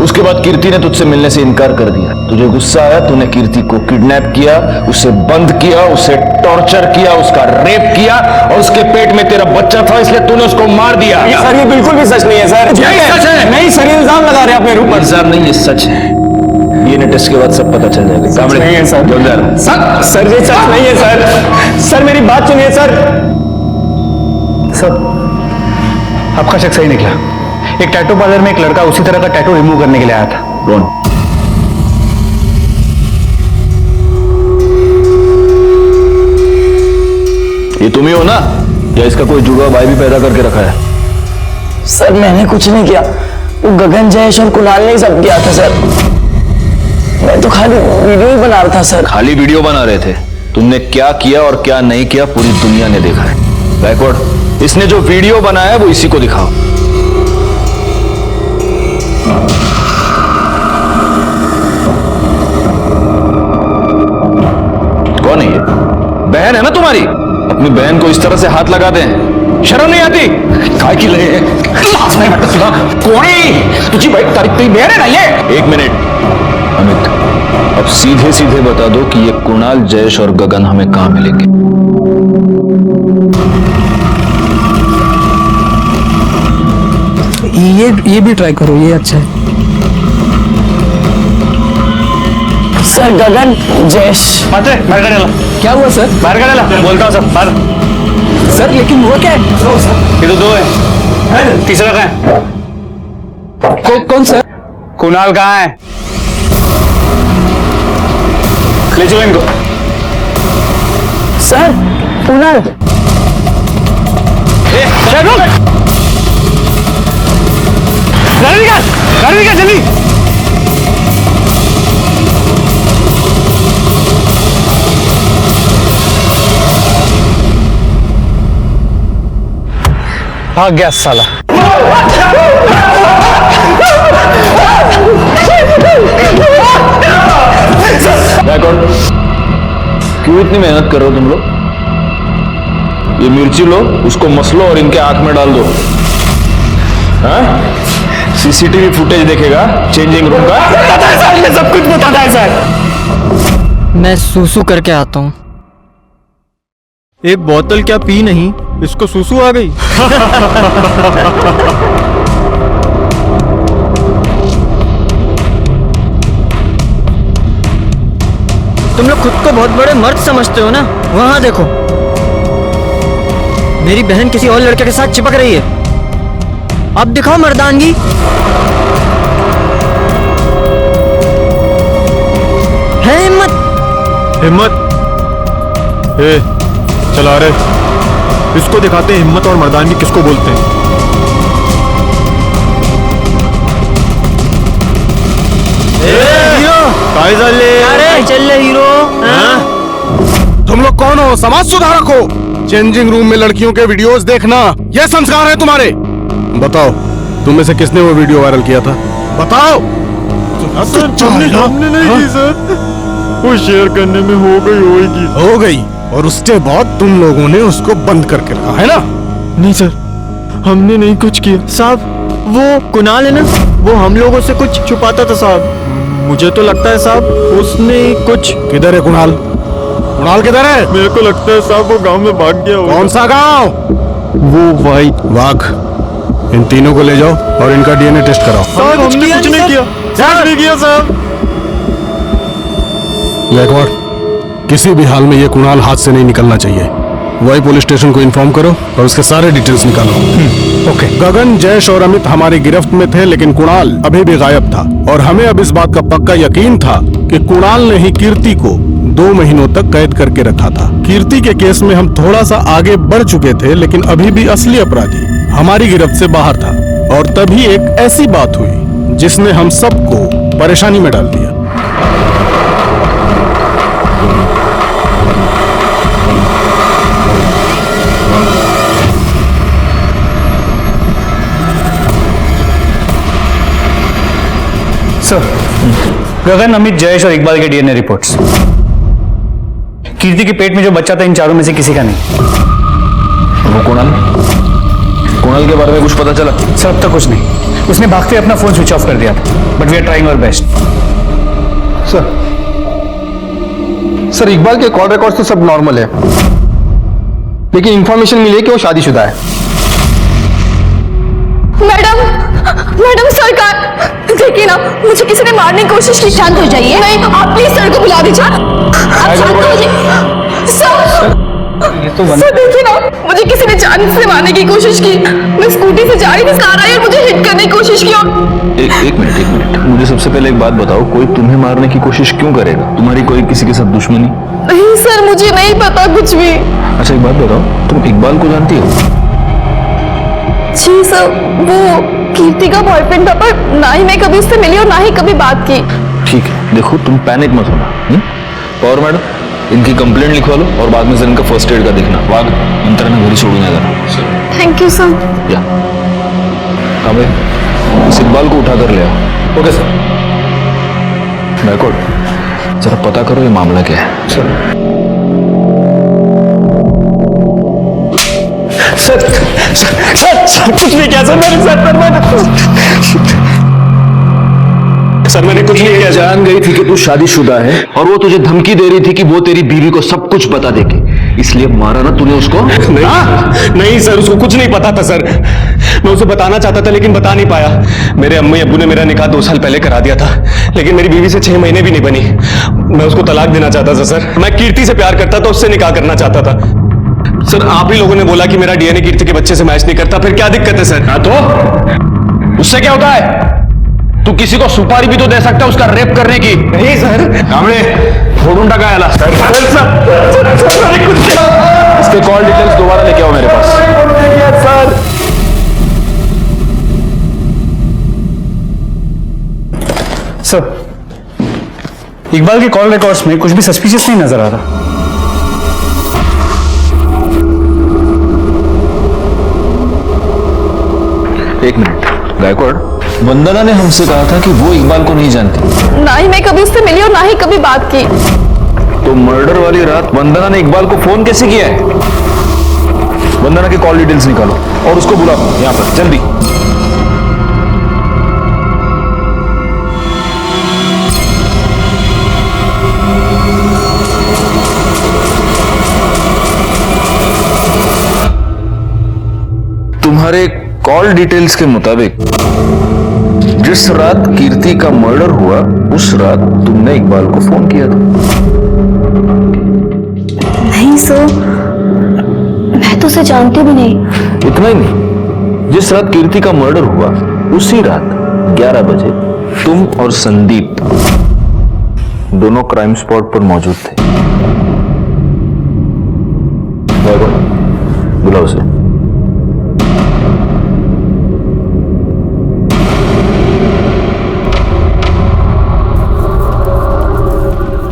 उसके बाद कीर्ति ने तुझसे मिलने से इनकार कर दिया। तुझे गुस्सा आया, तूने कीर्ति को किडनैप किया, उसे बंद किया, उसे टॉर्चर किया, उसका रेप किया, और उसके पेट में तेरा बच्चा था, इसलिए तूने उसको मार दिया। सर ये बिल्कुल भी सच नहीं है सर। यही सच है। नहीं सर, इल्जाम लगा रहे हैं अपने ऊपर। इल्जाम नहीं, ये सच है। डीएनए टेस्ट के बाद सब पता चल जाएगा। सच नहीं है सर। सर ये सच नहीं है सर। सर मेरी बात सुनिए सर। सर आपका शक सही निकला। एक टैटू पार्लर में एक लड़का उसी तरह का टैटू रिमूव करने के लिए आया था। कौन? ये तुम ही हो ना, या इसका कोई जुड़वा भाई भी पैदा करके रखा है? सर मैंने कुछ नहीं किया, वो गगन, जयेश और कुणाल ने सब किया था सर। मैं तो खाली वीडियो ही बना रहा था सर। खाली वीडियो बना रहे थे? तुमने क्या किया और क्या नहीं किया पूरी दुनिया ने देखा है। बैकवर्ड, इसने जो वीडियो बनाया वो इसी को दिखाओ। कौन है ये? बहन है ना तुम्हारी? अपनी बहन को इस तरह से हाथ लगा दें, शर्म नहीं आती? काय की लगे कौन है? तुझी भाई तेरी बहन है ना ये? एक मिनट अमित, अब सीधे सीधे बता दो कि ये कुणाल, जयेश और गगन हमें कहां मिलेंगे? ये भी ट्राई करो, ये अच्छा है सर। गगन, जयेश। क्या हुआ सर? बाहर का बोलता हूँ सर। बाहर सर लेकिन वो क्या है? ये तो 2 है, तीसरा कहाँ है? कौन सर? कुणाल कहाँ है? ले चलो इनको। सर कुणाल। गाड़ी निकाल जल्दी। भाग गया साला। क्यों इतनी मेहनत कर रहे हो तुम लोग? ये मिर्ची लो, उसको मसलो और इनके आंख में डाल दो। सीसीटीवी फुटेज देखेगा चेंजिंग रूम का। पता है सर, मैं सब कुछ बताता है सर। मैं सूसू करके आता हूँ। एक बोतल क्या पी नहीं, इसको सूसू आ गई। तुम लोग खुद को बहुत बड़े मर्द समझते हो ना? वहां देखो, मेरी बहन किसी और लड़के के साथ चिपक रही है। अब दिखाओ मर्दानगी। है हिम्मत। हिम्मत? ए, चला रहे, इसको दिखाते हैं हिम्मत और मर्दानगी किसको बोलते हैं। अरे चल हीरो। तुम लोग कौन हो? समाज सुधारक हो? चेंजिंग रूम में लड़कियों के वीडियोस देखना यह संस्कार है तुम्हारे? बताओ, तुम में से किसने वो वीडियो वायरल किया था? बताओ। हमने नहीं की सर, वो शेयर करने में हो गई। और उसके बाद तुम लोगों ने उसको बंद करके रखा है ना? नहीं सर, हमने नहीं कुछ किया साहब। वो कुणाल है ना, वो हम लोगों से कुछ छुपाता था साहब। मुझे तो लगता है साहब उसने कुछ। किधर है कुणाल? कुणाल किधर है? मेरे को लगता है साहब वो गांव में भाग गया होगा। कौन सा गांव? वो वाघ। इन तीनों को ले जाओ और इनका डीएनए टेस्ट कराओ। साहब हमने कुछ नहीं किया, कुछ नहीं किया साहब। गायकवाड़, किसी भी हाल में ये कुणाल हाथ से नहीं निकलना चाहिए। वही पुलिस स्टेशन को इन्फॉर्म करो और उसके सारे डिटेल्स निकालो। ओके। गगन, जयेश और अमित हमारी गिरफ्त में थे, लेकिन कुणाल अभी भी गायब था और हमें अब इस बात का पक्का यकीन था कि कुणाल ने ही कीर्ति को 2 महीनों तक कैद करके रखा था। कीर्ति के केस में हम थोड़ा सा आगे बढ़ चुके थे, लेकिन अभी भी असली अपराधी हमारी गिरफ्त से बाहर था। और तभी एक ऐसी बात हुई जिसने हम सबको परेशानी में डाल दिया। सर, गगन, अमित, जयेश और इकबाल के डीएनए रिपोर्ट्स। कीर्ति के पेट में जो बच्चा था इन चारों में से किसी का नहीं। वो कुणाल के बारे में कुछ पता चला? सर, अब तक कुछ नहीं। उसने भागते अपना फोन स्विच ऑफ कर दिया था, but we are trying our best. Sir, Iqbal के कॉल रिकॉर्ड्स तो सब नॉर्मल है, लेकिन इंफॉर्मेशन मिली है कि वो शादीशुदा है। मैडम सरकार, देखिए ना, मुझे किसी ने मारने की कोशिश की। शांत हो जाइए। नहीं, आप प्लीज सर को बुला दीजिए। आप शांत हो जाइए। सर देखिए ना, मुझे किसी ने जान से मारने की कोशिश की। मैं स्कूटी से जा रही थी, कार आई और मुझे हिट करने की कोशिश की। एक मिनट, मुझे सबसे पहले एक बात बताओ, कोई तुम्हें मारने की कोशिश क्यों करेगा? तुम्हारी कोई किसी के साथ दुश्मनी? नहीं सर, मुझे नहीं पता कुछ भी। अच्छा, एक बात बताओ, तुम इकबाल को जानती हो? जी सर, वो कीर्ति का बॉयफ्रेंड था, पर ना ही मैं कभी उससे मिली और ना ही कभी बात की। ठीक है, देखो तुम पैनिक मत होना। पॉवर मैडम, इनकी कंप्लेंट लिखवा लो और बाद में सर इनका फर्स्ट एड का देखना। वाघ, अंतर ने घरी छोड़ून जरा। Thank you sir. या हाँ भाई, इस इकबाल को उठा कर ले आओ। Okay sir. बैकवर्ड, जरा पता करो ये मामला क्या है। सर कुछ नहीं किया सर, मेरे सर मैंने कुछ नहीं किया। जान गई थी कि तू शादीशुदा है और वो तुझे धमकी दे रही थी कि वो तेरी बीवी को सब कुछ बता देगी, इसलिए मारा ना तूने उसको? नहीं सर, उसको कुछ नहीं पता था सर। मैं उसे बताना चाहता था लेकिन बता नहीं पाया। मेरे अम्मी अब्बू ने मेरा निकाह 2 साल पहले करा दिया था, लेकिन मेरी बीवी से 6 महीने भी नहीं बनी। मैं उसको तलाक देना चाहता था सर। मैं कीर्ति से प्यार करता था, उससे निकाह करना चाहता था। सर, आप ही लोगों ने बोला कि मेरा डीएनए कीर्ति के बच्चे से मैच नहीं करता, फिर क्या दिक्कत है सर? हाँ तो उससे क्या होता है? तू किसी को सुपारी भी तो दे सकता है उसका रेप करने की। नहीं सर। कामड़े, फोटो टका आला। इसके कॉल डिटेल्स दोबारा लेके आओ मेरे पास। सर, इकबाल के कॉल रिकॉर्ड्स में कुछ भी सस्पिशियस नहीं नजर आ रहा। एक मिनट गायकवाड़, वंदना ने हमसे कहा था कि वो इकबाल को नहीं जानती। ना ही मैं कभी उससे मिली और ना ही कभी बात की। तो मर्डर वाली रात वंदना ने इकबाल को फोन कैसे किया है? वंदना की कॉल डिटेल्स निकालो और उसको बुलाओ यहाँ पर जल्दी। तुम्हारे कॉल डिटेल्स के मुताबिक जिस रात कीर्ति का मर्डर हुआ उस रात तुमने इकबाल को फोन किया था। नहीं सर, मैं तो उसे जानती भी नहीं। इतना ही नहीं, जिस रात कीर्ति का मर्डर हुआ उसी रात 11 बजे तुम और संदीप दोनों क्राइम स्पॉट पर मौजूद थे। बुलाओ उसे।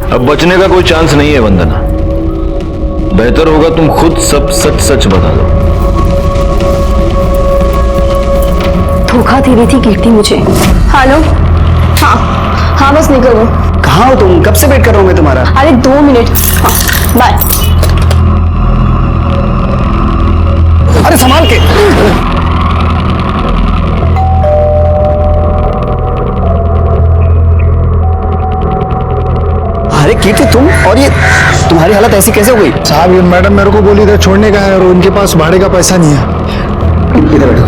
अब बचने का कोई चांस नहीं है वंदना, बेहतर होगा तुम खुद सब सच सच बता दो। धोखा दे रही थी कीर्ति मुझे। हेलो, हाँ बस निकलो। कहाँ हो तुम? कब से वेट कर रहा हूँ मैं तुम्हारा। अरे 2 मिनट, बाय। अरे संभाल के। अरे कीर्ति तुम, और ये तुम्हारी हालत ऐसी कैसे हो गई? साहब ये मैडम मेरे को बोली इधर छोड़ने का है और उनके पास भाड़े का पैसा नहीं है। इधर बैठो।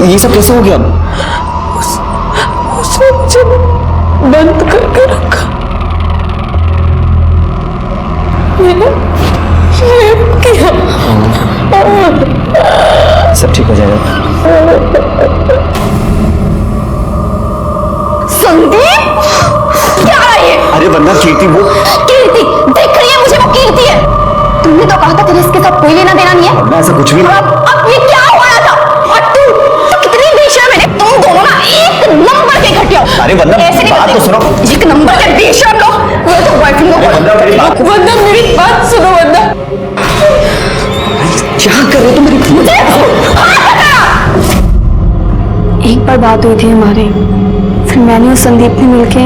ये सब कैसे हो गया? उसने मुझे बंद करके रखा, मैंने रेप किया। सब ठीक हो जाएगा। संदीप, क्या है ये? अरे वंदना, कीर्ति वो कीर्ति दिख रही है मुझे, वो कीर्ति है। तुमने तो कहा था तेरे इसके साथ कोई लेना देना नहीं है। वंदना ऐसा कुछ भी नहीं। अब ये क्या हो रहा था? और तू कितनी बेशर्म है। तुम दोनों ना एक नंबर के घटिया हो। अरे वंदना, ऐसे नहीं बात तो सुनो। एक नंबर के बेशर्म लोग। वो तो बॉयफ्रेंड को। वंदना मेरी बात सुनो। वंदना क्या कर रहे हो तुम? मेरी एक बार बात हुई थी हमारी, फिर मैंने और संदीप ने मिलके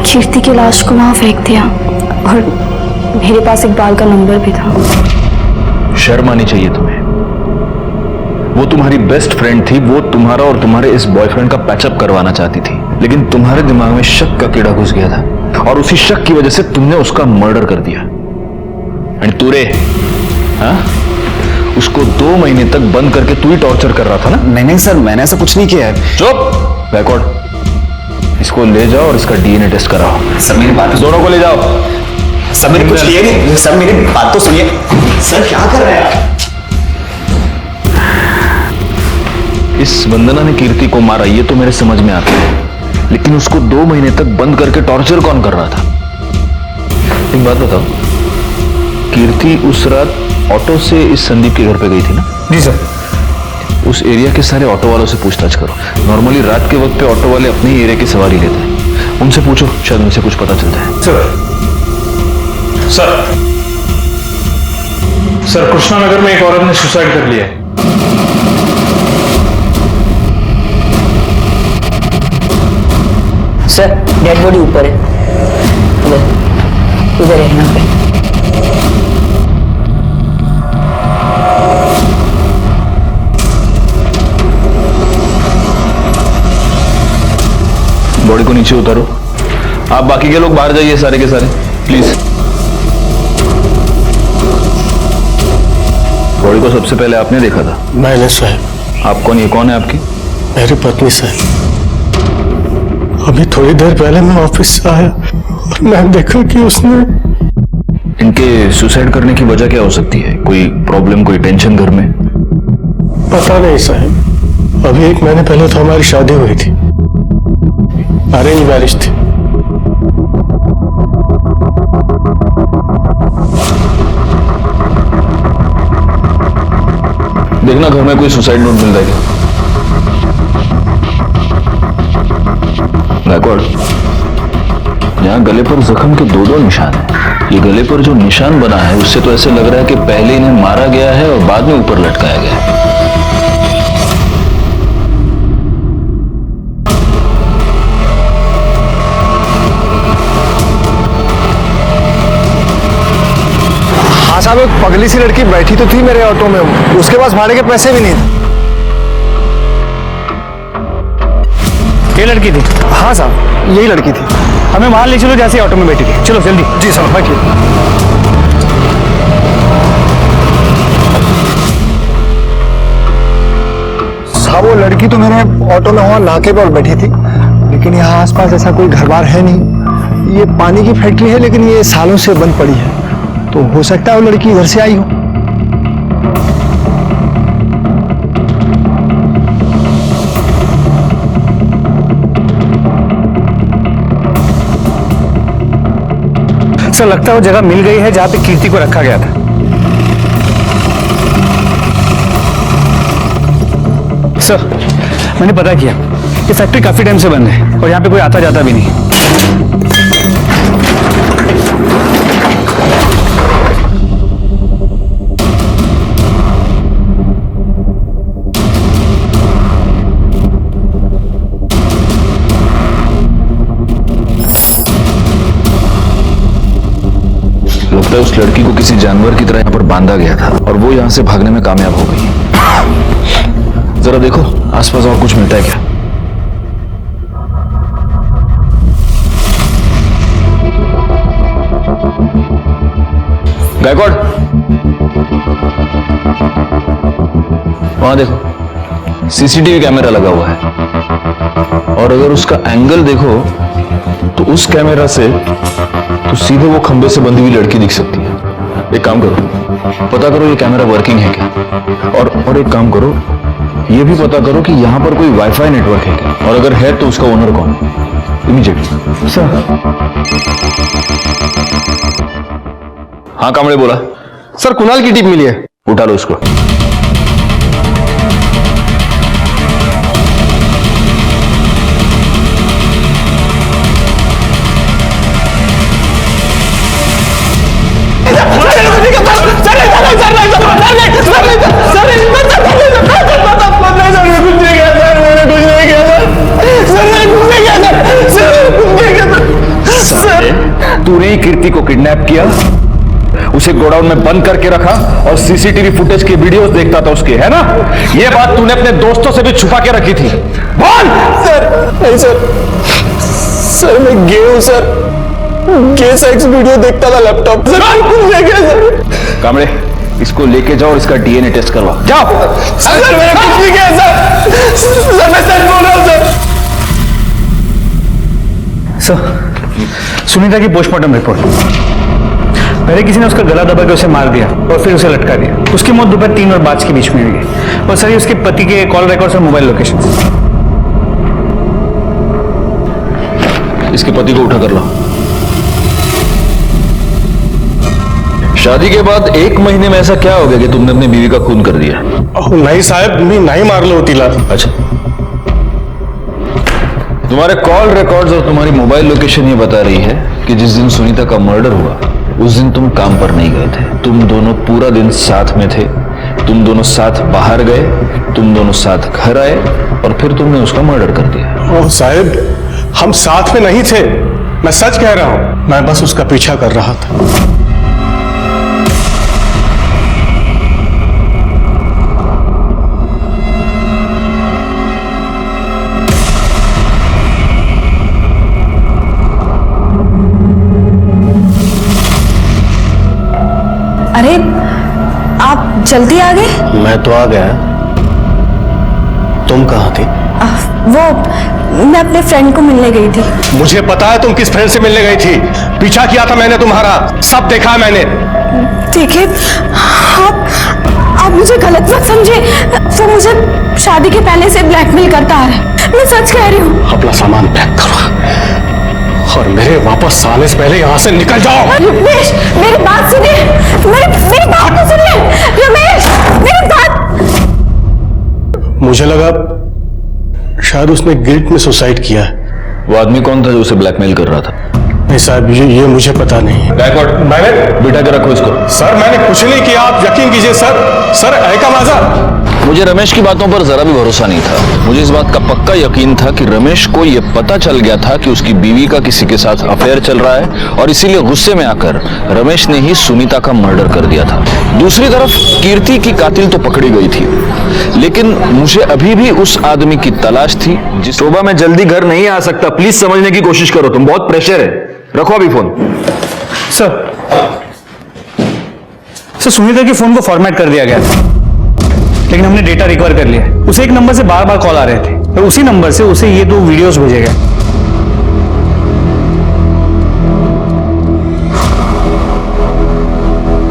कीर्ति की लाश को वहां फेंक दिया और मेरे पास इकबाल का नंबर भी था। शर्म आनी चाहिए तुम्हें। वो तुम्हारी बेस्ट फ्रेंड थी, वो तुम्हारा और तुम्हारे इस बॉयफ्रेंड का पैचअप करवाना चाहती थी, लेकिन तुम्हारे दिमाग में शक का कीड़ा घुस गया था और उसी शक की वजह से तुमने उसका मर्डर कर दिया। एंड तूरे, हाँ, उसको 2 महीने तक बंद करके तू ही टॉर्चर कर रहा था ना? नहीं सर, मैंने ऐसा कुछ नहीं किया है। चुप बैकवर्ड। इसको ले जाओ और इसका डीएनए टेस्ट कराओ। सर मेरी बात, दोनों को ले जाओ। सर मैंने कुछ किया नहीं। सर मेरी बात तो सुनिए। सर क्या कर रहे हैं आप? इस वंदना ने कीर्ति को मारा ये तो मेरे समझ में आता है, लेकिन उसको 2 महीने तक बंद करके टॉर्चर कौन कर रहा था? एक बात बताओ, कीर्ति उस रात ऑटो से इस संदीप के घर पे गई थी ना? जी सर। उस एरिया के सारे ऑटो वालों से पूछताछ करो। नॉर्मली रात के वक्त पे ऑटो वाले अपने ही एरिया की सवारी लेते हैं, उनसे पूछो, शायद उनसे कुछ पता चलता है। सर कृष्णा नगर में एक औरत ने सुसाइड कर लिया है। सर डेड बॉडी ऊपर है, उधर है यहाँ पे। बॉडी को नीचे उतारो। आप बाकी के लोग बाहर जाइए, सारे के सारे प्लीज। बॉडी को सबसे पहले आपने देखा था? मैंने साहब। आप कौन? ये कौन है आपकी? मेरी पत्नी साहब। अभी थोड़ी देर पहले मैं ऑफिस से आया और मैं देखा कि उसने। इनके सुसाइड करने की वजह क्या हो सकती है? कोई प्रॉब्लम, कोई टेंशन घर में? पता नहीं साहब, अभी 1 महीने पहले तो हमारी शादी हुई थी, अरेंज मैरिज थी। देखना घर में कोई सुसाइड नोट मिल रहा है। गायकवाड़, यहाँ गले पर जख्म के 2-2 निशान हैं। ये गले पर जो निशान बना है उससे तो ऐसे लग रहा है कि पहले इन्हें मारा गया है और बाद में ऊपर लटकाया गया है। हाँ साहब, एक पगली सी लड़की बैठी तो थी मेरे ऑटो में, उसके पास भाड़े के पैसे भी नहीं थे। ये लड़की थी? हाँ साहब, यही लड़की थी। हमें वहां ले चलो जैसे ऑटो में बैठी थी। चलो जल्दी। जी साहब, बैठिए। साहब, वो लड़की तो मेरे ऑटो में वहां नाके पर बैठी थी, लेकिन यहाँ आसपास ऐसा कोई घर बार है नहीं। ये पानी की फैक्ट्री है, लेकिन ये सालों से बंद पड़ी है, तो हो सकता है वो लड़की इधर से आई हो। सर लगता है वो जगह मिल गई है जहां पे कीर्ति को रखा गया था। सर मैंने पता किया, ये फैक्ट्री काफी टाइम से बंद है और यहाँ पे कोई आता जाता भी नहीं। लगता है उस लड़की को किसी जानवर की तरह यहाँ पर बांधा गया था और वो यहाँ से भागने में कामयाब हो गई। जरा देखो आसपास और कुछ मिलता है क्या। गायकवाड़, वहां देखो सीसीटीवी कैमरा लगा हुआ है और अगर उसका एंगल देखो तो उस कैमरा से तो सीधे वो खंबे से बंधी हुई लड़की दिख सकती है। एक काम करो, पता करो ये कैमरा वर्किंग है क्या, और एक काम करो, ये भी पता करो कि यहाँ पर कोई वाईफाई नेटवर्क है क्या, और अगर है तो उसका ओनर कौन है, इमीडिएटली। सर। हाँ कामड़े बोला। सर, कुणाल की टीम मिली है। उठा लो उसको। तूने ही कीर्ति को किडनैप किया, उसे गोडाउन में बंद करके रखा और सीसीटीवी फुटेज के वीडियोस देखता था उसके, है ना? ये बात तूने अपने दोस्तों से भी छुपा के रखी थी। बोल। सर नहीं सर, मैं गे हूं सर, गे सेक्स वीडियो देखता था लैपटॉप सर, कुछ नहीं किया सर। कामड़े, इसको लेके जाओ और इसका डीएनए टेस्ट करवा। जाओ। सर मैंने कुछ नहीं किया सर, मैं सच बोल रहा हूं सर। सर सुनीता की पोस्टमार्टम रिपोर्ट। पहले किसी ने उसका गला दबा के उसे मार दिया और फिर उसे लटका दिया। उसकी मौत दोपहर 3 और 5 के बीच में हुई है। और सर ये उसके पति के कॉल रिकॉर्ड्स और मोबाइल लोकेशन। इसके पति को उठा कर लो। शादी के बाद 1 महीने में ऐसा क्या हो गया कि तुमने अपनी बीवी का खून कर दिया? नहीं साहब, नहीं मार लो तिला। अच्छा, तुम्हारे कॉल रिकॉर्ड्स और तुम्हारी मोबाइल लोकेशन ये बता रही है कि जिस दिन सुनीता का मर्डर हुआ उस दिन तुम काम पर नहीं गए थे। तुम दोनों पूरा दिन साथ में थे, तुम दोनों साथ बाहर गए, तुम दोनों साथ घर आए और फिर तुमने उसका मर्डर कर दिया। ओह साहब, हम साथ में नहीं थे, मैं सच कह रहा हूं, मैं बस उसका पीछा कर रहा था। अरे आप जल्दी आ गए? मैं तो आ गया, तुम कहाँ थी? वो मैं अपने फ्रेंड को मिलने गई थी। मुझे पता है तुम किस फ्रेंड से मिलने गई थी, पीछा किया था मैंने तुम्हारा, सब देखा है मैंने। देखिए आप मुझे गलत मत समझे, वो मुझे शादी के पहले से ब्लैकमेल करता आ रहा है, मैं सच कह रही हूँ। अपना सामान पैक करो और मेरे वापस आने से पहले यहाँ से निकल जाओ। रमेश मेरी बात सुनिए, मेरी बात तो सुनिए रमेश, मेरी बात। मुझे लगा शायद उसने गिल्ट में सुसाइड किया है। वो आदमी कौन था जो उसे ब्लैकमेल कर रहा था? नहीं साहब, ये मुझे पता नहीं। मैंने बेटा के रखो इसको। सर मैंने कुछ नहीं किया, आप यकीन कीजिए सर है का मजा। मुझे रमेश की बातों पर जरा भी भरोसा नहीं था। मुझे इस बात का पक्का यकीन था कि रमेश को यह पता चल गया था कि उसकी बीवी का किसी के साथ अफेयर चल रहा है और इसीलिए गुस्से में आकर रमेश ने ही सुनीता का मर्डर कर दिया था। दूसरी तरफ कीर्ति की कातिल तो पकड़ी गई थी, लेकिन मुझे अभी भी उस आदमी की तलाश थी जिस शोभा में जल्दी घर नहीं आ सकता। प्लीज समझने की कोशिश करो, तुम बहुत प्रेशर है। रखो अभी फोन। सर सुनीता के फोन को फॉर्मेट कर दिया गया था, लेकिन हमने डेटा रिकवर कर लिया। उसे एक नंबर से बार बार कॉल आ रहे थे और उसी नंबर से उसे ये 2 वीडियोस भेजे गए।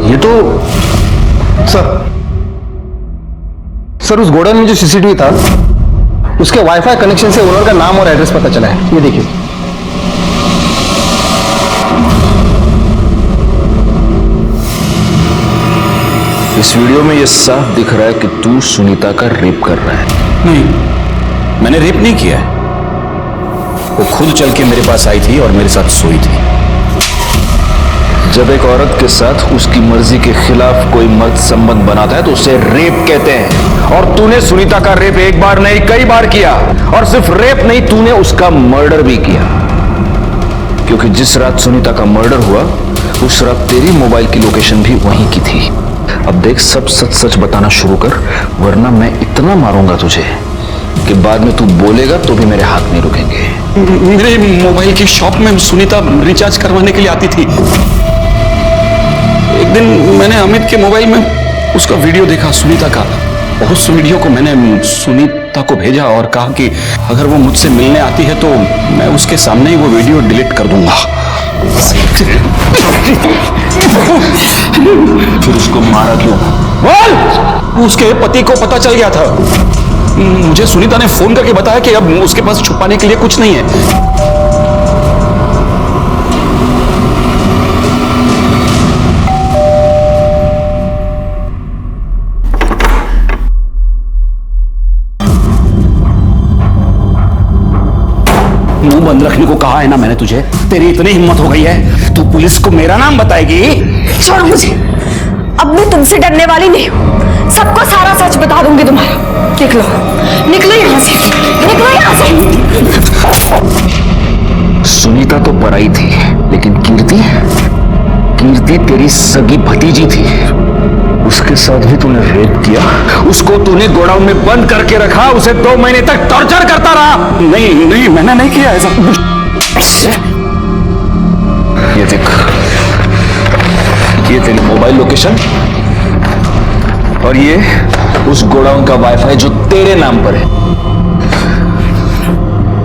ये तो सर उस गोडाउन में जो सीसीटीवी था उसके वाईफाई कनेक्शन से ओनर का नाम और एड्रेस पता चला है। ये देखिए। इस वीडियो में यह साफ दिख रहा है कि तू सुनीता का रेप कर रहा है। नहीं, मैंने रेप नहीं किया है। वो खुद चल के मेरे पास आई थी और मेरे साथ सोई थी। जब एक औरत के साथ उसकी मर्जी के खिलाफ कोई मर्द संबंध बनाता है तो उसे रेप कहते हैं। और तूने सुनीता का रेप एक बार नहीं कई बार किया, और सिर्फ रेप नहीं, तूने उसका मर्डर भी किया। क्योंकि जिस रात सुनीता का मर्डर हुआ उस रात तेरी मोबाइल की लोकेशन भी वहीं की थी। अब देख, सब सच सच बताना शुरू कर, वरना मैं इतना मारूंगा तुझे कि बाद में तू बोलेगा तो भी मेरे हाथ नहीं रुकेंगे। मेरे मोबाइल की शॉप में सुनीता रिचार्ज करवाने के लिए आती थी। एक दिन मैंने अमित के मोबाइल में उसका वीडियो देखा सुनीता का, और उस वीडियो को मैंने सुनीता को भेजा और कहा कि अगर वो मुझसे मिलने आती है तो मैं उसके सामने ही वो वीडियो डिलीट कर दूंगा। फिर उसको मारा क्यों? बोल! उसके पति को पता चल गया था। मुझे सुनीता ने फोन करके बताया कि अब उसके पास छुपाने के लिए कुछ नहीं है। मुंह बंद रखने को कहा है ना मैंने तुझे। तेरी इतनी हिम्मत हो गई है, तू पुलिस को मेरा नाम बताएगी? छोड़ो मुझे, अब मैं तुमसे डरने वाली नहीं हूँ। सबको सारा सच बता दूंगी तुम्हारा। निकलो निकलो यहाँ से, निकलो यहाँ से। सुनीता तो पराई थी, लेकिन कीर्ति तेरी सगी भतीजी थी। उसके साथ भी तूने रेप किया। उसको तूने गोडाउन में बंद करके रखा, उसे 2 महीने तक टॉर्चर करता रहा। नहीं, मैंने नहीं किया ऐसा। ये देख, ये तेरी मोबाइल लोकेशन और ये उस गोडाउन का वाईफाई जो तेरे नाम पर है।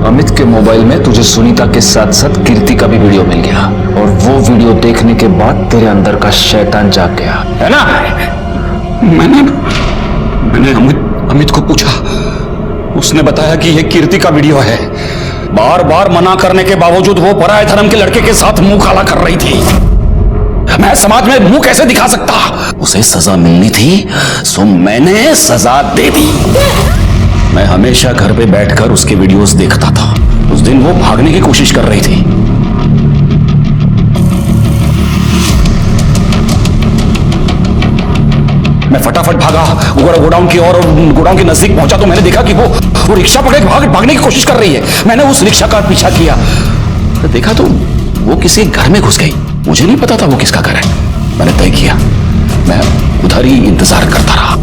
अमित के मोबाइल में तुझे सुनीता के साथ साथ कीर्ति का भी वीडियो मिल गया, और वो वीडियो देखने के बाद तेरे अंदर का शैतान जाग गया, है ना? मैंने अमित को पूछा, उसने बताया कि ये कीर्ति का वीडियो है। बार बार मना करने के बावजूद वो पराये धर्म के लड़के के साथ मुंह काला कर रही थी। मैं समाज में मुंह कैसे दिखा सकता? उसे सजा मिलनी थी, सो मैंने सजा दे दी। मैं हमेशा घर पे बैठकर उसके वीडियोस देखता था। उस दिन वो भागने की कोशिश कर रही थी। मैं फटाफट भागा गोडाउन की ओर, और गोडाउन के नजदीक पहुंचा तो मैंने देखा कि वो रिक्शा पकड़े भागने की कोशिश कर रही है। मैंने उस रिक्शा का पीछा किया तो देखा तो वो किसी घर में घुस गई। मुझे नहीं पता था वो किसका घर है। मैंने तय किया मैं उधर ही इंतजार करता रहा।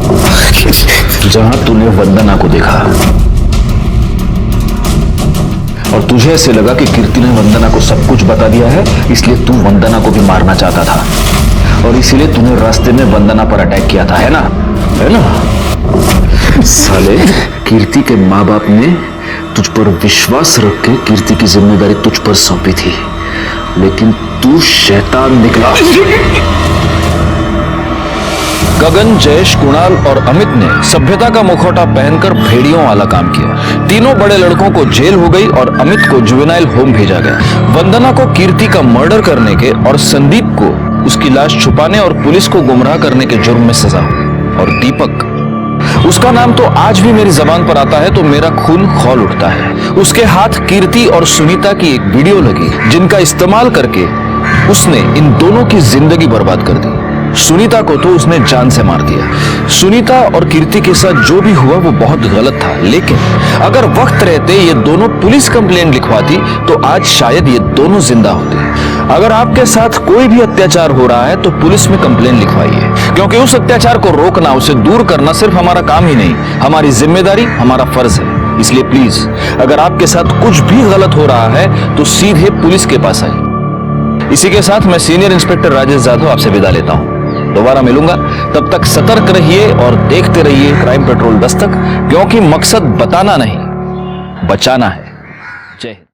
जहां तूने वंदना को देखा और तुझे ऐसे लगा कि कीर्ति ने वंदना को सब कुछ बता दिया है, इसलिए तू वंदना को भी मारना चाहता था, और इसीलिए तूने रास्ते में वंदना पर अटैक किया था, है ना? है ना? साले, कीर्ति के माँ बाप ने तुझ पर विश्वास रख के कीर्ति की जिम्मेदारी तुझ पर सौंपी थी, लेकिन तू शैतान निकला। गगन, जयेश, कुणाल और अमित ने सभ्यता का मुखौटा पहनकर भेड़ियों वाला काम किया। तीनों बड़े लड़कों को जेल हो गई और अमित को जुवेनाइल होम भेजा गया। वंदना को कीर्ति का मर्डर करने के और संदीप को उसकी लाश छुपाने और पुलिस को गुमराह करने के जुर्म में सजा हुई। और दीपक उसका नाम तो आज भी मेरी जबान पर आता है तो मेरा खून खौल उठता है। उसके हाथ कीर्ति और सुनीता की एक वीडियो लगी जिनका इस्तेमाल करके उसने इन दोनों की जिंदगी बर्बाद कर दी। सुनीता को तो उसने जान से मार दिया। सुनीता और कीर्ति के साथ जो भी हुआ वो बहुत गलत था, लेकिन अगर वक्त रहते ये दोनों पुलिस कंप्लेंट लिखवाती तो आज शायद ये दोनों जिंदा होते। अगर आपके साथ कोई भी अत्याचार हो रहा है तो पुलिस में कंप्लेंट लिखवाइए, क्योंकि उस अत्याचार को रोकना, उसे दूर करना सिर्फ हमारा काम ही नहीं, हमारी जिम्मेदारी, हमारा फर्ज है। इसलिए प्लीज अगर आपके साथ कुछ भी गलत हो रहा है तो सीधे पुलिस के पास आइए। इसी के साथ मैं सीनियर इंस्पेक्टर राजेश जाधव आपसे विदा लेता हूं। दोबारा मिलूंगा, तब तक सतर्क रहिए और देखते रहिए क्राइम पेट्रोल दस्तक, क्योंकि मकसद बताना नहीं, बचाना है। जय हिंद।